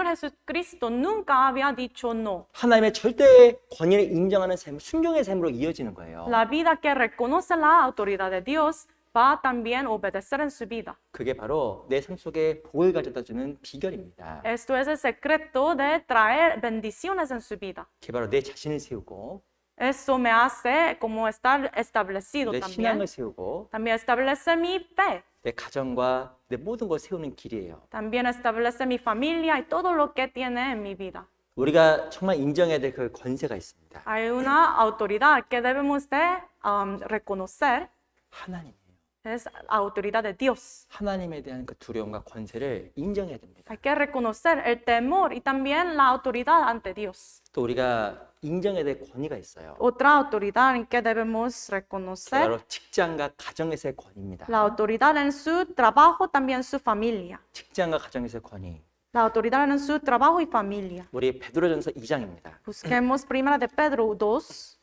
Jesucristo nunca había dicho no. 하나님의 절대 권위를 인정하는 삶, 순종의 삶으로 이어지는 거예요. La vida que reconoce la autoridad de Dios va también a obedecer en su vida. 그게 바로 내 삶 속에 복을 가져다주는 비결입니다. Esto es el secreto de traer bendiciones en su vida. 그게 바로 내 자신을 세우고 Eso me hace como estar establecido 내 también. 신앙을 세우고 También establece mi fe. 내 가정과 내 모든 걸 세우는 길이에요. También establece mi familia y todo lo que tiene en mi vida. 우리가 정말 인정해야 될 그 권세가 있습니다. Hay una autoridad que debemos de reconocer. 하나님이에요. Es la autoridad de Dios. 하나님에 대한 그 두려움과 권세를 인정해야 됩니다. Hay que reconocer el temor y también la autoridad ante Dios. 또 우리가 인정해야 될 권위가 있어요. Otra autoridad en que debemos reconocer, 바로 직장과 가정에서의 권위입니다. la autoridad en su trabajo, también su familia. 직장과 가정에서의 권위. La autoridad en su trabajo y familia. 우리 베드로전서 2장입니다. Busquemos Primera de Pedro 2.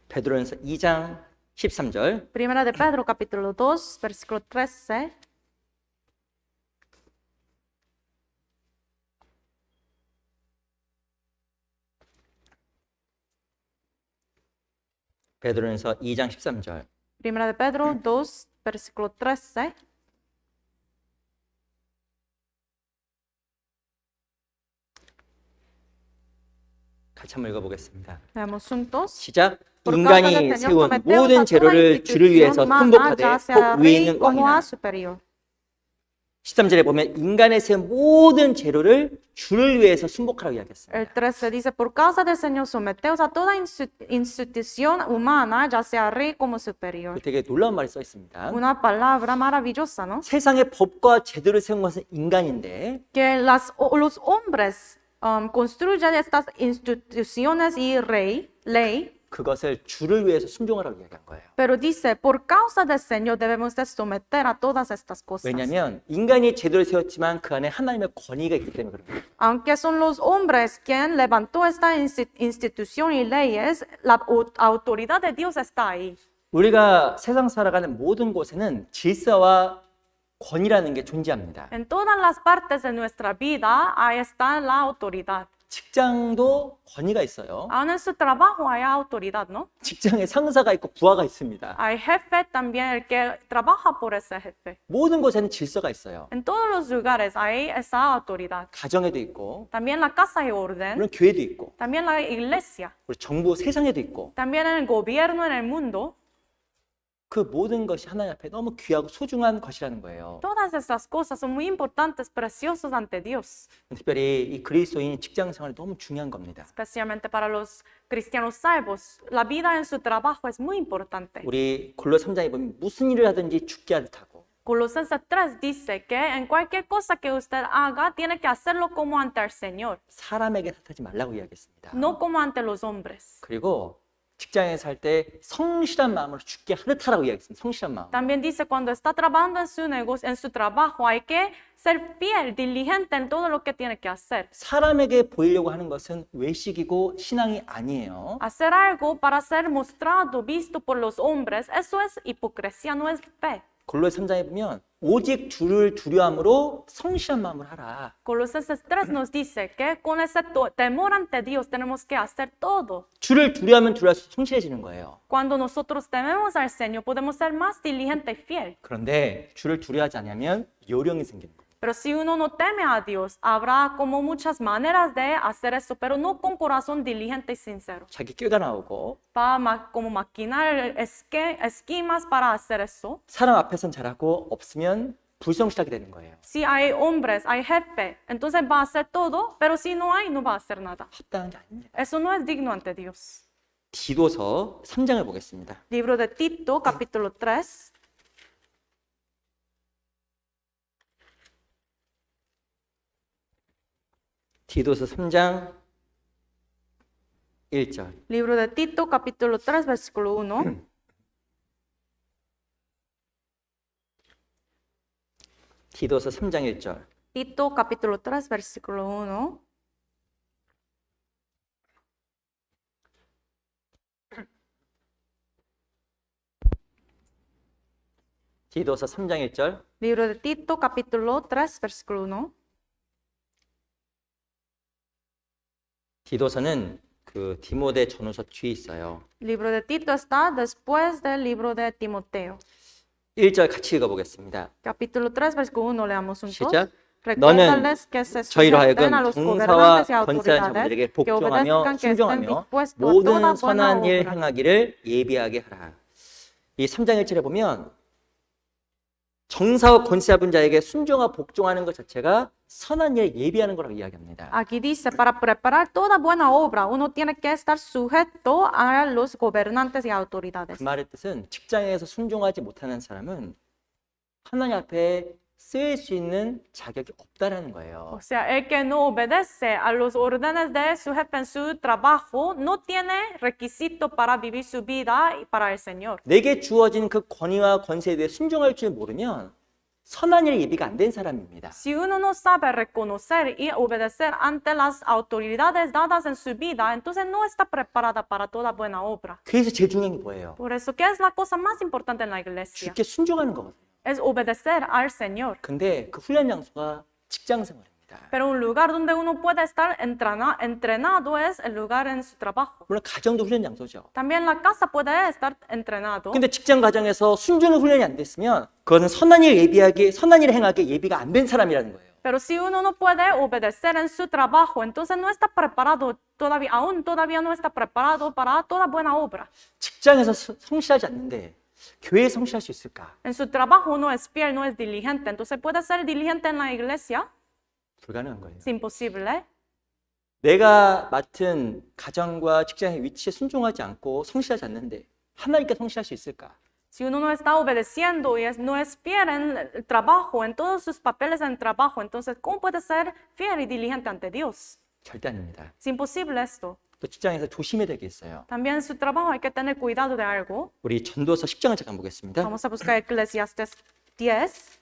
베드로전서 2장 13절. Primera de Pedro capítulo 2, versículo 13. 베드로전서 2장 13절. Primera de Pedro 2, versículo 13. 같이 한번 읽어보겠습니다. Veamos juntos. 시작. Por causa del 인간이 Señor, 세운 someteos 모든 a toda 재료를 주를 위해서 institución humana, 순복하되 ya sea 꼭 위에 rey 있는 como a 왕이나 superior. 13절에 보면 인간의 세운 모든 재료를 주를 위해서 순복하라고 이야기했습니다. El 13 dice, por causa del Señor, someteos a toda institución humana, ya sea rey como superior. 되게 놀라운 말이 써 있습니다. Una palabra maravillosa, ¿no? 세상의 법과 제도를 세운 것은 인간인데 Que los hombres construyen estas instituciones y ley, 그것을 주를 위해서 순종하라고 이야기한 거예요. pero dice, por causa del Señor debemos de someter a todas estas cosas. 왜냐하면 인간이 제도를 세웠지만 그 안에 하나님의 권위가 있기 때문에 그런 거예요. Aunque son los hombres quien levantó esta institución y leyes, la autoridad de Dios está ahí. 우리가 세상 살아가는 모든 곳에는 질서와 권위라는 게 존재합니다. En todas las partes de nuestra vida, ahí está la autoridad. 직장도 권위가 있어요. Aún en su trabajo hay autoridad, ¿no? 직장에 상사가 있고 부하가 있습니다. Hay jefe también, el que trabaja por ese jefe. 모든 곳에는 질서가 있어요. En todos los lugares hay esa autoridad. 가정에도 있고, También la casa hay orden, 물론 교회도 있고, también la iglesia, 우리 정부 세상에도 있고, también en el gobierno, en el mundo. 그 모든 것이 하나님 앞에 너무 귀하고 소중한 것이라는 거예요. Todas estas cosas son muy importantes, preciosas ante Dios, 특별히 이 그리스도인 직장 생활이 너무 중요한 겁니다. especialmente para los cristianos salvos. La vida en su trabajo es muy importante. 우리 골로 3장에 보면 무슨 일을 하든지 죽게 하듯 하고 Colosenses 3 dice que en cualquier cosa que usted haga, tiene que hacerlo como ante el Señor, 사람에게 탓하지 말라고 이야기했습니다. no como ante los hombres. 그리고 직장에 살 때 성실한 마음으로 죽게 하듯 하라고 이야기했습니다. 성실한 마음. También dice, cuando está trabajando en su negocio, en su trabajo, hay que ser fiel, diligente en todo lo que tiene que hacer. 사람에게 보이려고 하는 것은 외식이고 신앙이 아니에요. Hacer algo para ser mostrado, visto por los hombres, eso es hipocresía, no es fe. 골로새 3장에 보면 오직 주를 두려움으로 성실한 마음을 하라. Colosenses 3 nos dice que con ese temor ante Dios tenemos que hacer todo. 주를 두려워하면 두려울수록 성실해지는 거예요. Cuando nosotros tememos al Señor, podemos ser más diligente y fiel. 그런데 주를 두려워하지 않으면 요령이 생기는 거예요. Pero si uno no teme a Dios, habrá como muchas maneras de hacer eso, pero no con corazón diligente y sincero. 자기 꾀가 나오고 Como maquinar esquemas para hacer eso. 사람 앞에선 잘하고 없으면 불성실하게 되는 거예요. Si hay hombres, hay jefe, entonces va a hacer todo, pero si no hay, no va a hacer nada. 합당한 게 아닙니다. Eso no es digno ante Dios. 디도서 3장을 보겠습니다. Libro de Tito, capítulo 3. 디도서 3장 1절. Libro de Tito, capítulo 3, versículo 1. 디도서 3장 1절. Tito, capítulo 3, versículo 1. 디도서 3장 1절. Libro de Tito, capítulo 3, versículo 1. 디도서는 그 디모데 전후서 뒤에 있어요. Libro de Tito está después del libro de Timoteo. 1절 같이 읽어보겠습니다. Capítulo 3, versículo 1, leamos juntos. 시작. Recuérdales que se 저희로 sujeten 하여금 a los 정사와 gobernantes y 권세한 autoridades, 자들에게 que 복종하며 obedezcan, que estén 순종하며 dispuestos a toda 모든 buena 선한 일 obra. 행하기를 예비하게 하라. 이 3장 1절에 보면 정사와 권세 잡은 자에게 순종하고 복종하는 것 자체가 선한 일에 예비하는 거라고 이야기합니다. Aquí dice, para preparar toda buena obra, uno tiene que estar sujeto a los gobernantes y autoridades. 그 말의 뜻은 직장에서 순종하지 못하는 사람은 하나님 앞에 쓰일 수 있는 자격이 없다라는 거예요. O sea, el que no obedece a los órdenes de su jefe en su trabajo no tiene requisito para vivir su vida y para el Señor. 내게 주어진 그 권위와 권세에 대해 순종할 줄 모르면 선한 일에 예비가 안 된 사람입니다. Si uno no sabe reconocer y obedecer ante las autoridades dadas en su vida, entonces no está preparada para toda buena obra. 그래서 제일 중요한 게 뭐예요? Por eso, ¿qué es la cosa más importante en la iglesia? 주께 순종하는 거거든요. Es obedecer al Señor. 근데 그 훈련 장소가 직장 생활입니다. Pero un lugar donde uno puede estar entrenado es el lugar en su trabajo. 물론 가정도 훈련 장소죠. También la casa puede estar entrenado. 근데 직장 과정에서 순종의 훈련이 안 됐으면 그것은 선한 일 예비하기, 선한 일을 행하기 예비가 안 된 사람이라는 거예요. Pero si uno no puede obedecer en su trabajo, entonces no está preparado todavía, aún todavía no está preparado para toda buena obra. 직장에서 성실하지 않는데 교회에 성실할 수 있을까? En su trabajo uno es fiel, no es diligente. Entonces puede ser diligente en la iglesia. 불가능한 거예요. Es imposible. 내가 맡은 가정과 직장의 위치에 순종하지 않고 성실하지 않는데 하나님께 성실할 수 있을까? Si uno no está obedeciendo y no es fiel en el trabajo, en todos sus papeles en el trabajo, entonces ¿cómo puede ser fiel y diligente ante Dios? 절대 아닙니다. Es imposible esto. 또 직장에서 조심해야 될 게 있어요. También en su trabajo hay que tener cuidado de algo. 우리 전도서 10장을 잠깐 보겠습니다. Vamos a buscar Eclesiastes 10.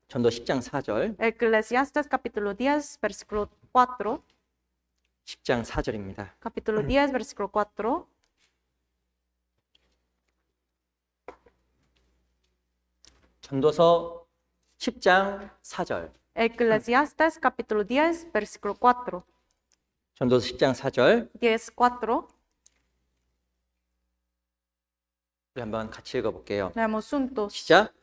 전도 10장 4절. Eclesiastes capítulo 10, versículo 4. 10장 4절입니다. Capítulo 10, versículo 4. 전도서 10장 4절. Eclesiastes capítulo 10, versículo 4. 전도서 10장 4절. 10, 4. 우리 한번 같이 읽어볼게요. Leemos juntos. 시작.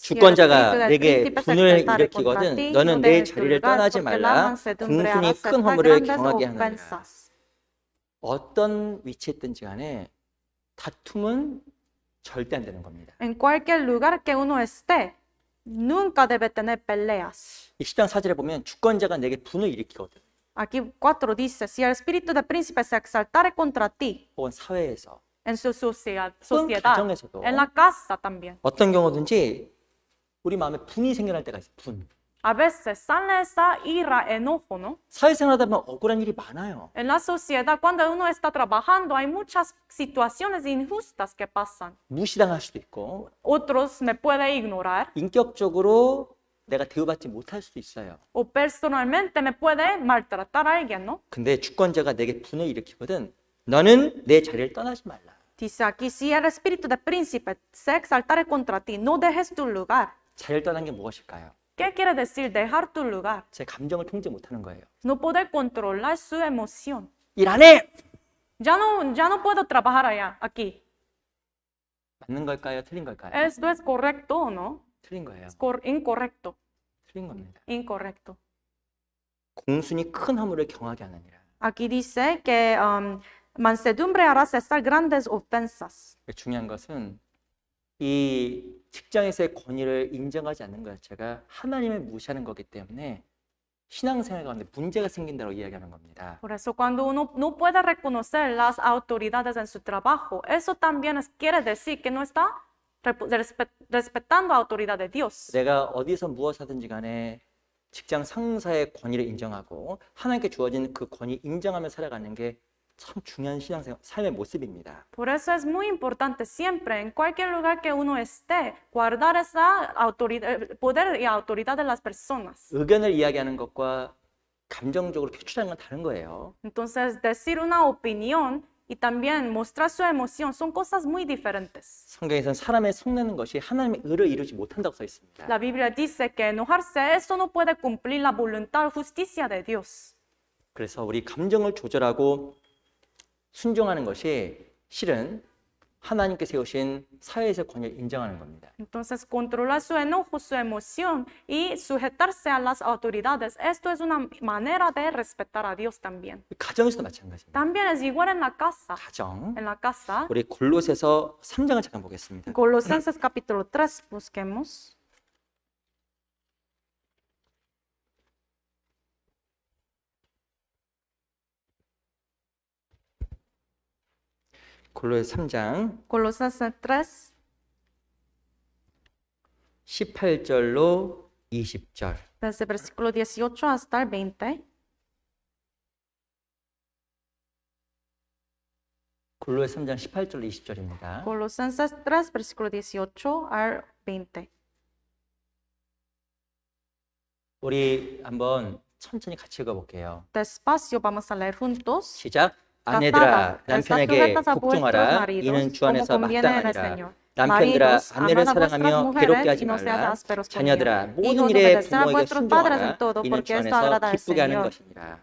주권자가 내게 분을 일으키거든 너는 내 자리를 떠나지 말라. 공순이 큰 허물을 경하게 하느니라. 어떤 위치에 있든지 간에 다툼은 절대 안 되는 겁니다. En cualquier lugar que uno esté, nunca debe tener peleas. 이 10장 4절에 보면 주권자가 내게 분을 일으키거든. Aquí 4 dice, si el espíritu del príncipe se exaltare contra ti, 혹은 사회에서 en su sociedad, 가정에서도 en la casa también. 어떤 경우든지 우리 마음에 분이 생겨날 때가 있어요. 분. A veces sale esa ira, enojo, ¿no? 사회생활하다 보면 억울한 일이 많아요. En la sociedad, cuando uno está trabajando, hay muchas situaciones injustas que pasan. 무시당할 수도 있고 Otros me pueden ignorar 인격적으로 내가 대우받지 못할 수도 있어요. o personalmente me puede maltratar a alguien, ¿no? 근데 주권자가 내게 분을 일으키거든 너는 내 자리를 떠나지 말라. Dice aquí, si el espíritu del príncipe se exaltare contra ti, no dejes tu lugar. 자리를 떠난 게 무엇일까요? ¿Qué quiere decir dejar tu lugar? 제 감정을 통제 못하는 거예요. No poder controlar su emoción. 일 안 해! Ya no puedo trabajar allá, aquí. 맞는 걸까요? 틀린 걸까요? ¿Esto es correcto o no? 틀린 거예요. Incorrecto. 틀린 겁니다. Incorrecto. 공순이 큰 허물을 경하게 하느니라. Aquí dice que mansedumbre hará cesar grandes ofensas. 중요한 것은 이 직장에서의 권위를 인정하지 않는 것 자체가 하나님을 무시하는 거기 때문에 신앙생활 가운데 문제가 생긴다고 이야기하는 겁니다. Por eso cuando uno no puede reconocer las autoridades en su trabajo, eso también quiere decir que no está respetando la autoridad de Dios. 내가 어디서 무엇 하든지 간에 직장 상사의 권위를 인정하고 하나님께 주어진 그 권위 인정하며 살아가는 게 참 중요한 신앙생활 삶의 모습입니다. Por eso es muy importante siempre, en cualquier lugar que uno esté, guardar esa autoridad, poder y autoridad de las personas. 의견을 이야기하는 것과 감정적으로 표출하는 건 다른 거예요. Entonces, decir una opinión y también mostrar su emoción son cosas muy diferentes. 성경에서는 사람의 성내는 것이 하나님의 의를 이루지 못한다고 써 있습니다. La Biblia dice que enojarse, eso no puede cumplir la voluntad, justicia de Dios. 그래서 우리 감정을 조절하고 순종하는 것이 실은 하나님께 세우신 사회에서의 권위를 인정하는 겁니다. Entonces, controlar su enojo, su emoción y sujetarse a las autoridades, esto es una manera de respetar a Dios también. 가정에서도 마찬가지입니다. También es igual en la casa. 가정. En la casa. 우리 골로새서 3장을 잠깐 보겠습니다. Colosenses capítulo 3, busquemos. 골로새 3장 Colosenses 3, 18절로 20절. desde versículo 18 hasta el 20. 골로새 3장 18절로 20절입니다. Colosenses 3, versículo 18 al 20. 우리 한번 천천히 같이 읽어볼게요. Despacio vamos a leer juntos. 시작. 아내들아 남편에게 복종하라. 이는 주 안에서 마땅하니라. 남편들아 아내를 사랑하며 괴롭게 하지 말라. 자녀들아 모든 일에 부모에게 순종하라. 이는 주 안에서 기쁘게 하는 것이니라.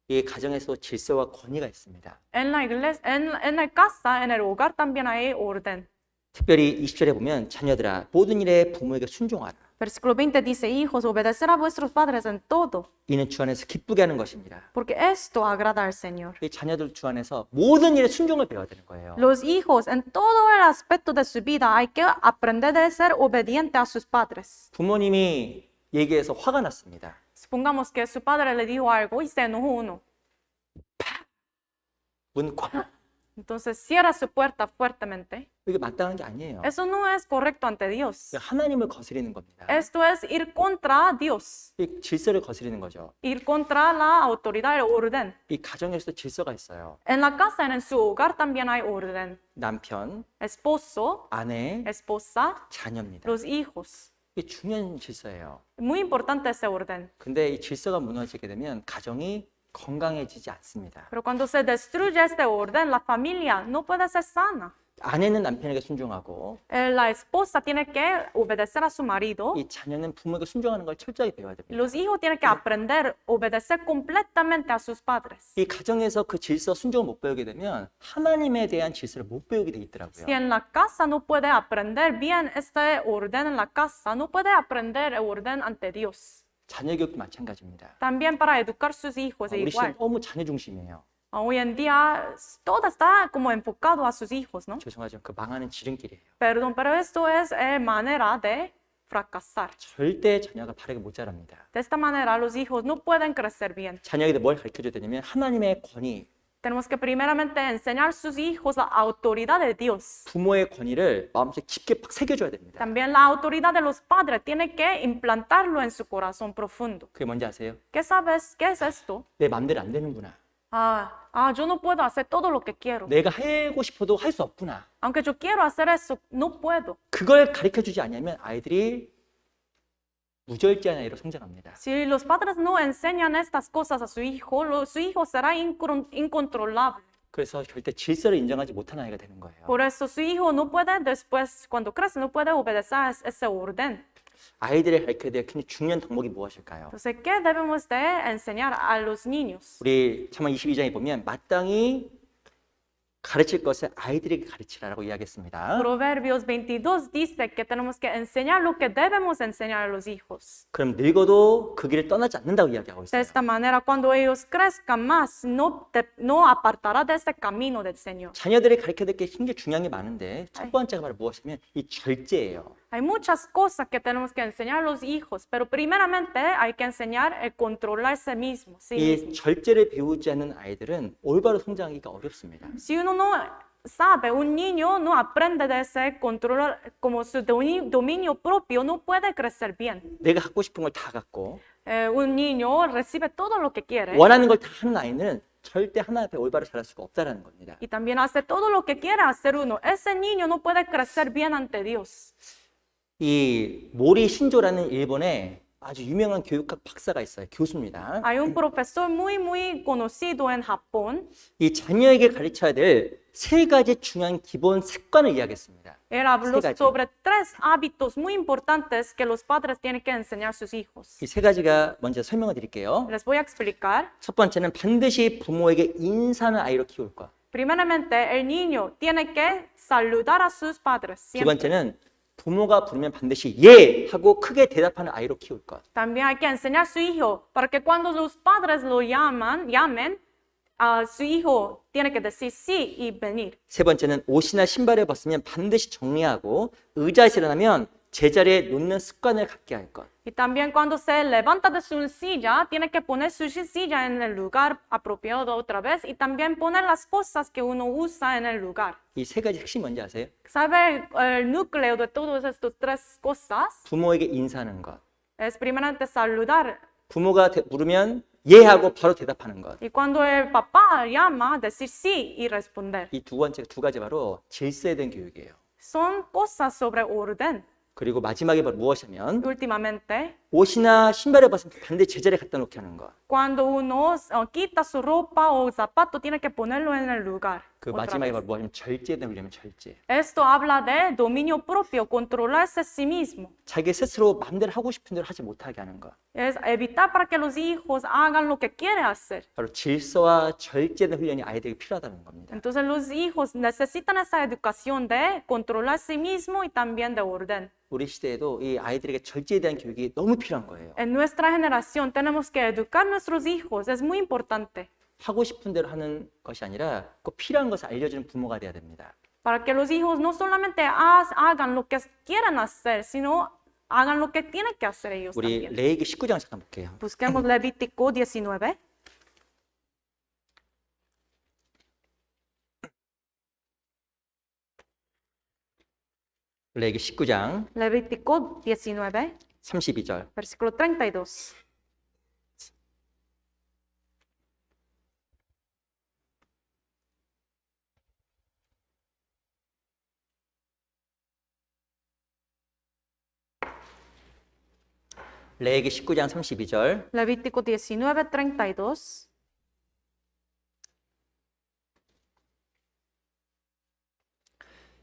이 가정에서 질서와 권위가 있습니다. En la iglesia, en la casa, en el hogar también hay orden. 특별히 20절에 보면 자녀들아 모든 일에 부모에게 순종하라. Versículo 20 dice, hijos, obedecer a vuestros padres en todo, 이는 주 안에서 기쁘게 하는 것입니다. porque esto agrada al Señor. 이 자녀들 주 안에서 모든 일에 순종을 배워야 되는 거예요. Los hijos, en todo el aspecto de su vida, hay que aprender de ser obediente a sus padres. 부모님이 얘기해서 화가 났습니다. Supongamos que su padre le dijo algo y se enojó uno. 문 꽉. Entonces cierra su puerta fuertemente. 이게 마땅한 게 아니에요. Eso no es correcto ante Dios. 하나님을 거스리는 겁니다. Esto es ir contra Dios. 이 질서를 거스리는 거죠. Ir contra la autoridad, el orden. 이 가정에서도 질서가 있어요. En la casa, en su hogar también hay orden. 남편, Esposo, 아내, esposa, 자녀입니다. los hijos. 이게 중요한 질서예요. Muy importante ese orden. 근데 이 질서가 무너지게 되면 가정이 건강해지지 않습니다. Pero cuando se destruye este orden, la familia no puede ser sana. 아내는 남편에게 순종하고 La esposa tiene que obedecer a su marido. 이 자녀는 부모에게 순종하는 걸 철저히 배워야 됩니다. Los hijos tienen que aprender a obedecer completamente a sus padres. 이 가정에서 그 질서 순종을 못 배우게 되면 하나님에 대한 질서를 못 배우게 돼 있더라고요. Si en la casa no puede aprender bien este orden en la casa, no puede aprender el orden ante Dios. 자녀 교육도 마찬가지입니다. También para educar sus hijos 우리 igual. 시대 너무 자녀 중심이에요. Hoy en día todo está como enfocado a sus hijos, ¿no? 죄송하지만 그 망하는 지름길이에요. Perdón, pero esto es manera de fracasar. 절대 자녀가 바르게 못 자랍니다. De esta manera los hijos no pueden crecer bien. 자녀에게 뭘 가르쳐줘야 되냐면 하나님의 권위, Tenemos que primeramente enseñar a sus hijos la autoridad de Dios. 부모의 권위를 마음속에 깊게 팍 새겨줘야 됩니다. También la autoridad de los padres tiene que implantarlo en su corazón profundo. 그게 뭔지 아세요? ¿Qué sabes? ¿Qué es esto? 내 맘대로 안 되는구나. Yo no puedo hacer todo lo que quiero. 내가 하고 싶어도 할 수 없구나. Aunque yo quiero hacer eso, no puedo. 그걸 가르쳐주지 않으면 아이들이 무절제한 아이로 성장합니다. Si los padres no enseñan estas cosas a su hijo será incontrolable. 그래서 절대 질서를 인정하지 못하는 아이가 되는 거예요. Por eso su hijo no puede después, cuando crece, no puede obedecer a ese orden. 아이들을 가르쳐야 될 굉장히 중요한 덕목이 무엇일까요? Entonces, ¿qué debemos de enseñar a los niños? 우리 잠언 22장에 보면 마땅히 가르칠 것을 아이들에게 가르치라라고 이야기했습니다. Proverbios 22 dice que tenemos que enseñar lo que debemos enseñar a los hijos. 그럼 늙어도 그 길을 떠나지 않는다고 이야기하고 De 있어요. esta manera, cuando ellos crezcan más, no apartará de este camino del Señor. 자녀들이 가르쳐야 될 게 굉장히 중요한 게 많은데 첫 번째가 바로 무엇이면 이 절제예요. Hay muchas cosas que tenemos que enseñar a los hijos, pero primeramente hay que enseñar el controlarse mismo. Sí mismo. 이 절제를 배우지 않는 아이들은 올바로 성장하기가 어렵습니다. Si uno no sabe, un niño no aprende de ese control como su dominio propio, no puede crecer bien. 내가 갖고 싶은 걸 다 갖고 Un niño recibe todo lo que quiere 원하는 걸 다 하는 아이는 절대 하나님 앞에 올바로 자랄 수가 없다라는 겁니다. y también hace todo lo que quiere hacer uno. Ese niño no puede crecer bien ante Dios. 이 모리 신조라는 일본의 아주 유명한 교육학 박사가 있어요. 교수입니다. Hay un profesor muy conocido en Japón. 이 자녀에게 가르쳐야 될 세 가지 중요한 기본 습관을 이야기했습니다. Él habló 세 가지. sobre 3 hábitos muy importantes que los padres tienen que enseñar a sus hijos. 이 세 가지가 먼저 설명을 드릴게요. Les voy a explicar. 첫 번째는 반드시 부모에게 인사하는 아이로 키울 것. Primeramente, el niño tiene que saludar a sus padres 두 siempre. 번째는 부모가 부르면 반드시 예 하고 크게 대답하는 아이로 키울 것. También hay que enseñar a su hijo para que cuando los padres lo llamen, su hijo tiene que decir sí y venir. 세 번째는 옷이나 신발을 벗으면 반드시 정리하고 의자에서 일어나면 제자리에 놓는 습관을 갖게 할 것. Y también cuando se levanta de su silla, tiene que poner su silla en el lugar apropiado otra vez y también poner las cosas que uno usa en el lugar. 이 세 가지 핵심 뭔지 아세요? ¿Sabe el núcleo de todas estas 3 cosas? 부모에게 인사하는 것. Es primeramente saludar. 부모가 물으면 예 하고 바로 대답하는 것. Y cuando el papá llama, decir sí y responder. 이 두 가지 바로 질서에 대한 교육이에요. Son cosas sobre orden. 그리고 마지막에 무엇이냐면 Últimamente, 옷이나 신발을 벗으면 반드시 제자리에 갖다 놓게 하는 것. cuando uno quita su ropa o zapato, tiene que ponerlo en el lugar. 그 otra 마지막에 vez. 무엇이냐면 절제에 대한 훈련이면 절제. Esto habla de dominio propio, controlarse a sí mismo. 자기 스스로 마음대로 하고 싶은 대로 하지 못하게 하는 것. Es evitar para que los hijos hagan lo que quieren hacer. 바로 질서와 절제에 대한 훈련이 아이들에게 필요하다는 겁니다. Entonces los hijos necesitan esa educación de controlar a sí mismo y también de orden. 우리 시대에도 이 아이들에게 절제에 대한 교육이 너무 필요한 거예요. En nuestra generación tenemos que educar a nuestros hijos, es muy importante. 하고 싶은 대로 하는 것이 아니라 꼭 필요한 것을 알려주는 부모가 돼야 됩니다. Para que los hijos no solamente hagan lo que quieren hacer, sino hagan lo que tienen que hacer ellos 우리 también. 레위기 19장 잠깐 볼게요. Busquemos Levítico 19. 레위기 19장 Levítico 19, 32절. versículo 32. 레위기 19장 32절. Levítico 19, 32.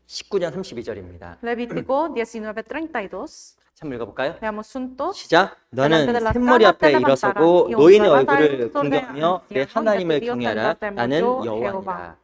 (19장 32절입니다) Levítico 19, 32. 한번 읽어볼까요? Veamos juntos. 시작. 너는 샘머리 앞에 일어서고 노인의 얼굴을 공경하며 내 하나님을 경외하라. 나는 여호와니라.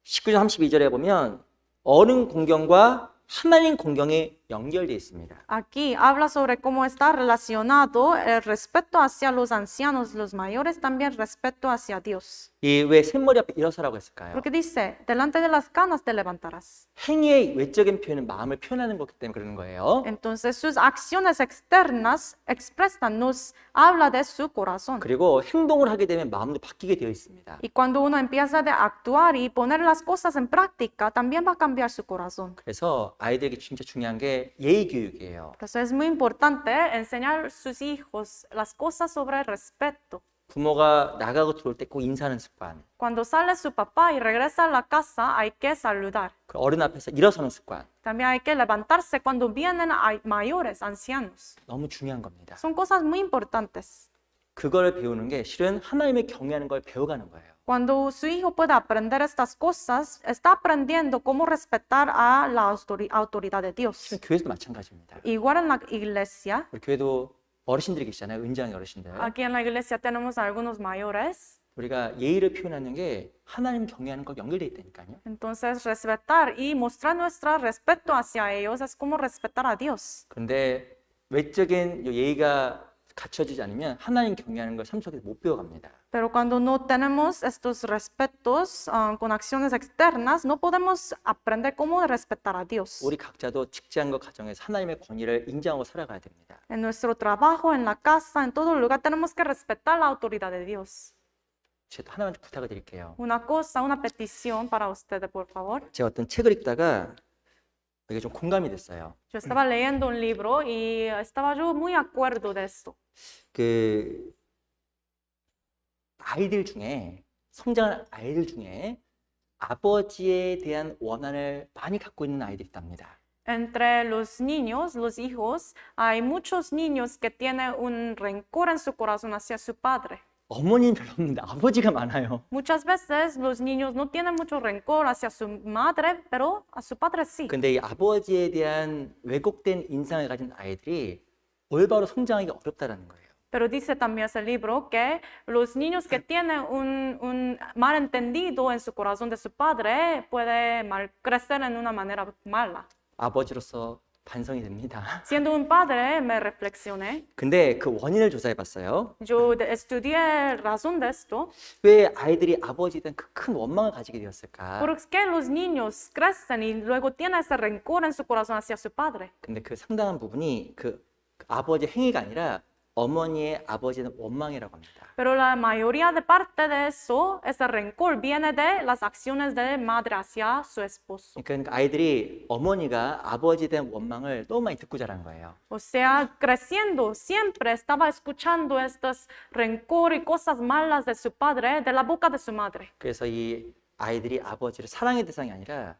19장 32절에 보면 어른 공경과 하나님 공경이 연결되어 있습니다. Aquí habla sobre cómo está relacionado el respeto hacia los ancianos, los mayores, también respeto hacia Dios. 이 왜 샘머리 앞에 일어서라고 했을까요? Porque dice, delante de las canas te levantarás. 행위의 외적인 표현은 마음을 표현하는 거기 때문에 그러는 거예요. Entonces sus acciones externas expresan, nos habla de su corazón. 그리고 행동을 하게 되면 마음도 바뀌게 되어 있습니다. Y cuando uno empieza a actuar y poner las cosas en práctica, también va a cambiar su corazón. 그래서 아이들에게 진짜 중요한 게 예의 교육이에요. Por eso es muy importante enseñar a sus hijos las cosas sobre el respeto. 부모가 나가고 들어올 때 꼭 인사하는 습관. Cuando sale su papá y regresa a la casa, hay que saludar. 그 어른 앞에서 일어서는 습관. También hay que levantarse cuando vienen mayores, ancianos. 너무 중요한 겁니다. Son cosas muy importantes. 그걸 배우는 게 실은 하나님을 경외하는 걸 배워가는 거예요. Cuando su hijo pueda aprender estas cosas, está aprendiendo cómo respetar a la autoridad de Dios. 실은 교회도 마찬가지입니다. Igual en la iglesia, 우리 교회도 어르신들이 계시잖아요. 은장의 어르신들. aquí en la iglesia tenemos algunos mayores. 우리가 예의를 표현하는 게 하나님 경외하는 것 연결돼 있다니까요. Entonces, respetar y mostrar nuestro respeto hacia ellos es como respetar a Dios. 그런데 외적인 예의가 갖춰지지 않으면 하나님 경외하는 걸 삶 속에서 못 배워갑니다. Pero cuando no tenemos estos respetos con acciones externas, no podemos aprender cómo respetar a Dios. 우리 각자도 직장과 가정에서 하나님의 권위를 인정하고 살아가야 됩니다. En nuestro trabajo, en la casa, en todo lugar, tenemos que respetar la autoridad de Dios. 제가 하나님한테 부탁을 드릴게요. Una cosa, una petición para ustedes, por favor. 제가 어떤 책을 읽다가 이게 좀 공감이 됐어요. Yo estaba leyendo un libro y estaba yo muy acuerdo de esto. 그 아이들 중에 성장한 아이들 중에 아버지에 대한 원한을 많이 갖고 있는 아이들이 있답니다. Entre los niños, los hijos, hay muchos niños que tienen un rencor en su corazón hacia su padre. 어머니는 별로 없는데 아버지가 많아요. Muchas veces los niños no tienen mucho rencor hacia su madre, pero a su padre sí. 근데 이 아버지에 대한 왜곡된 인상을 가진 아이들이 올바로 성장하기 어렵다라는 거예요. Pero dice también ese libro que los niños que tienen un malentendido en su corazón de su padre pueden crecer en una manera mala. 아버지로서 반성이 됩니다. Siendo un padre, me reflexioné. 근데 그 원인을 조사해 봤어요. Yo estudié razón de esto. 왜 아이들이 아버지에 대한 그 큰 원망을 가지게 되었을까? ¿Por qué los niños crecen y luego tienen ese rencor en su corazón hacia su padre? 근데 그 상당한 부분이 그 아버지의 행위가 아니라 어머니의 아버지의 원망이라고 합니다. Pero la mayoría de parte de eso, ese rencor viene de las acciones de madre hacia su esposo. 그러니까 아이들이 어머니가 아버지에 대한 원망을 너무 많이 듣고 자란 거예요. O sea, creciendo, siempre estaba escuchando estos rencor y cosas malas de su padre, de la boca de su madre. 그래서 이 아이들이 아버지를 사랑의 대상이 아니라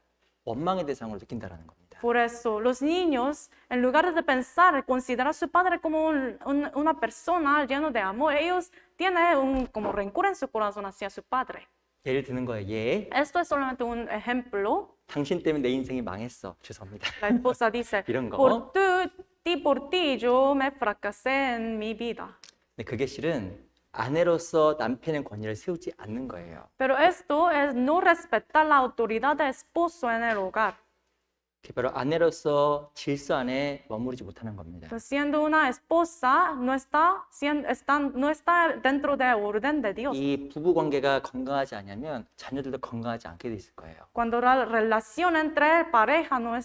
원망의 대상으로 느낀다라는 겁니다. Por eso, los niños, en lugar de pensar, considerar a su padre como una persona llena de amor, ellos tienen como rencor en su corazón hacia su padre. 예를 드는 거예요. 얘, Esto es solamente un ejemplo. 당신 때문에 내 인생이 망했어. 죄송합니다. La esposa dice, 이런 거. por ti, yo me fracasé en mi vida. 근데 그게 실은 아내로서 남편의 권위를 세우지 않는 거예요. Pero esto es no respetar la autoridad de esposo en el hogar. 바로 아내로서 질서 안에 머무르지 못하는 겁니다. Siendo una esposa, no está dentro del orden de Dios. 이 부부 관계가 건강하지 않으면 자녀들도 건강하지 않게 돼 있을 거예요. Cuando la relación entre pareja no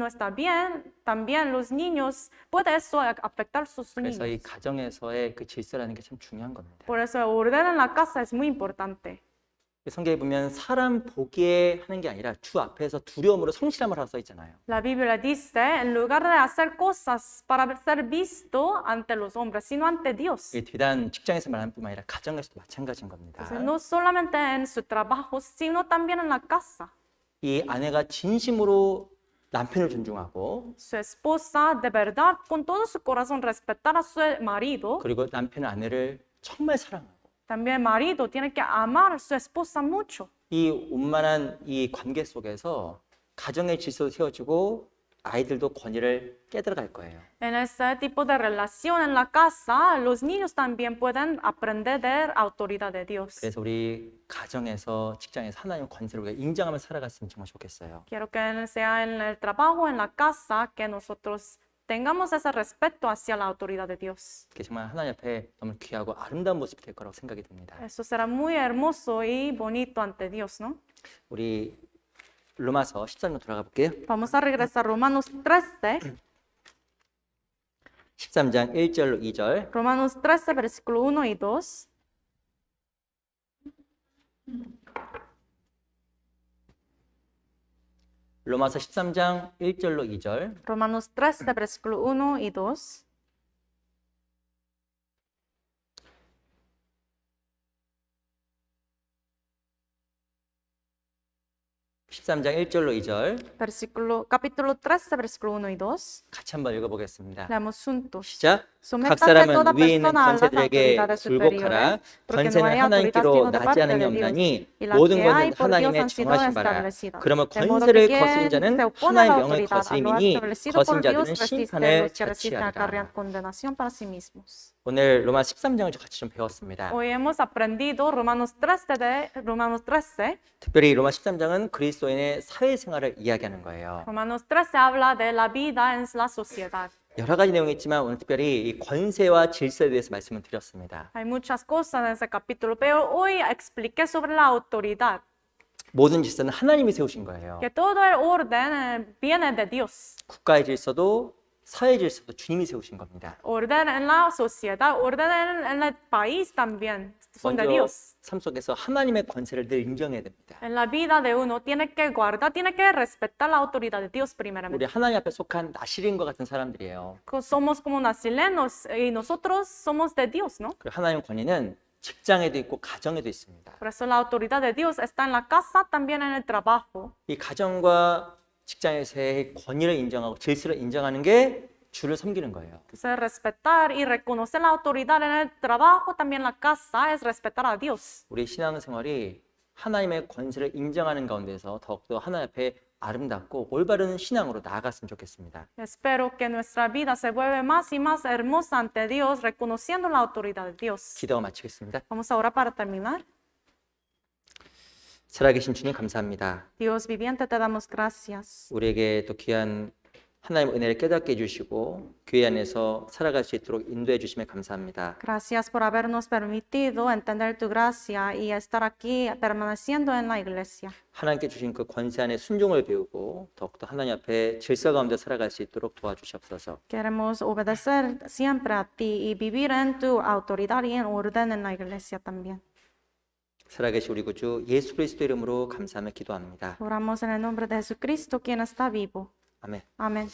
está bien, también los niños, puede eso afectar sus 그래서 이 niños. 가정에서의 그 질서라는 게 참 중요한 겁니다. Por eso el orden en la casa es muy importante. 성경에 보면 사람 보기에 하는 게 아니라 주 앞에서 두려움으로 성실함을 하라 써 있잖아요. La Biblia dice, en lugar de hacer cosas para ser visto ante los hombres, sino ante Dios. 이 비단 직장에서 말하는 뿐만 아니라 가정에서도 마찬가지인 겁니다. Entonces, no solamente en su trabajo, sino también en la casa. 이 아내가 진심으로 남편을 존중하고 Su esposa, de verdad, con todo su corazón, respetar a su marido. 그리고 남편은 아내를 정말 사랑하고 También el marido tiene que amar a su esposa mucho. 이 원만한 이 관계 속에서 가정의 질서도 세워지고 아이들도 권위를 깨달아갈 거예요. En ese tipo de relación en la casa, los niños también pueden aprender de la autoridad de Dios. 그래서 우리 가정에서 직장에서 하나님의 권세를 우리가 인정하며 살아갔으면 정말 좋겠어요. Quiero que sea en el trabajo, en la casa, que nosotros tengamos ese respeto hacia la autoridad de Dios. 그게 정말 하나님 앞에 너무 귀하고 아름다운 모습이 될 거라고 생각이 듭니다. Eso será muy hermoso y bonito ante Dios, ¿no? 우리 로마서 13장 돌아가 볼게요. Vamos a regresar a Romanos 13. 13장 1절로 2절. Romanos 13, versículo 1 y 2. 로마서 13장 1절로 2절. Romanos 13, versículo 1 y 2. 장 1절로 2절 Capítulo 13, versículo 1 y 2. 같이 한번 읽어보겠습니다. Leamos juntos. 시작. 각 사람은 위에 있는 권세들에게 굴복하라. 권세는 하나님께로 나지 않은 게 없나니 모든 것은 하나님의 정하신 바라. 그러면 권세를 거스린 자는 하나님의 명을 거스림이니 거스린 자들은 심판을 자취하리라. 오늘 로마 13장을 같이 좀 배웠습니다. Hoy hemos aprendido Romanos 13. 특별히 로마 13장은 그리스도인의 사회생활을 이야기하는 거예요. Romanos 13 habla de la vida en la sociedad. 여러 가지 내용이 있지만 오늘 특별히 이 권세와 질서에 대해서 말씀을 드렸습니다. Hay muchas cosas en ese capítulo, pero hoy expliqué sobre la autoridad. 모든 질서는 하나님이 세우신 거예요. Que todo el orden viene de Dios. 국가의 질서도 사회 질서도 주님이 세우신 겁니다. Orden en la sociedad, orden en el país también son de 먼저 Dios. 삶 속에서 하나님의 권세를 늘 인정해야 됩니다. En la vida de uno tiene que guardar, tiene que respetar la autoridad de Dios 우리 primeramente. 하나님 앞에 속한 나실인과 같은 사람들이에요. Somos como nacilenos y nosotros somos de Dios, ¿no? 그리고 하나님 권위는 직장에도 있고 가정에도 있습니다. Por eso la autoridad de Dios está en la casa, también en el trabajo. 이 가정과 직장에서의 권위를 인정하고 질서를 인정하는 게 주를 섬기는 거예요. Entonces, respetar y reconocer la autoridad en el trabajo, también la casa, es respetar a Dios. 우리 신앙생활이 하나님의 권세를 인정하는 가운데서 더욱더 하나님 앞에 아름답고 올바른 신앙으로 나아갔으면 좋겠습니다. Espero que nuestra vida se vuelva más y más hermosa ante Dios, reconociendo la autoridad de Dios. 기도 마치겠습니다. Vamos ahora para terminar. 살아계신 주님 감사합니다. Dios viviente, te damos gracias. 우리에게 또 귀한 하나님의 은혜를 깨닫게 해주시고 교회 안에서 살아갈 수 있도록 인도해 주심에 감사합니다. Gracias por habernos permitido entender tu gracia y estar aquí permaneciendo en la iglesia. 하나님께 주신 그 권세 안에 순종을 배우고 더욱더 하나님 앞에 질서 가운데 살아갈 수 있도록 도와주시옵소서. Queremos obedecer siempre a ti y vivir en tu autoridad y en orden en la iglesia también. 살아계신 우리 구주 예수 그리스도 이름으로 감사하며 기도합니다. Oramos en el nombre de Jesucristo, quien está vivo. 아멘. Amén.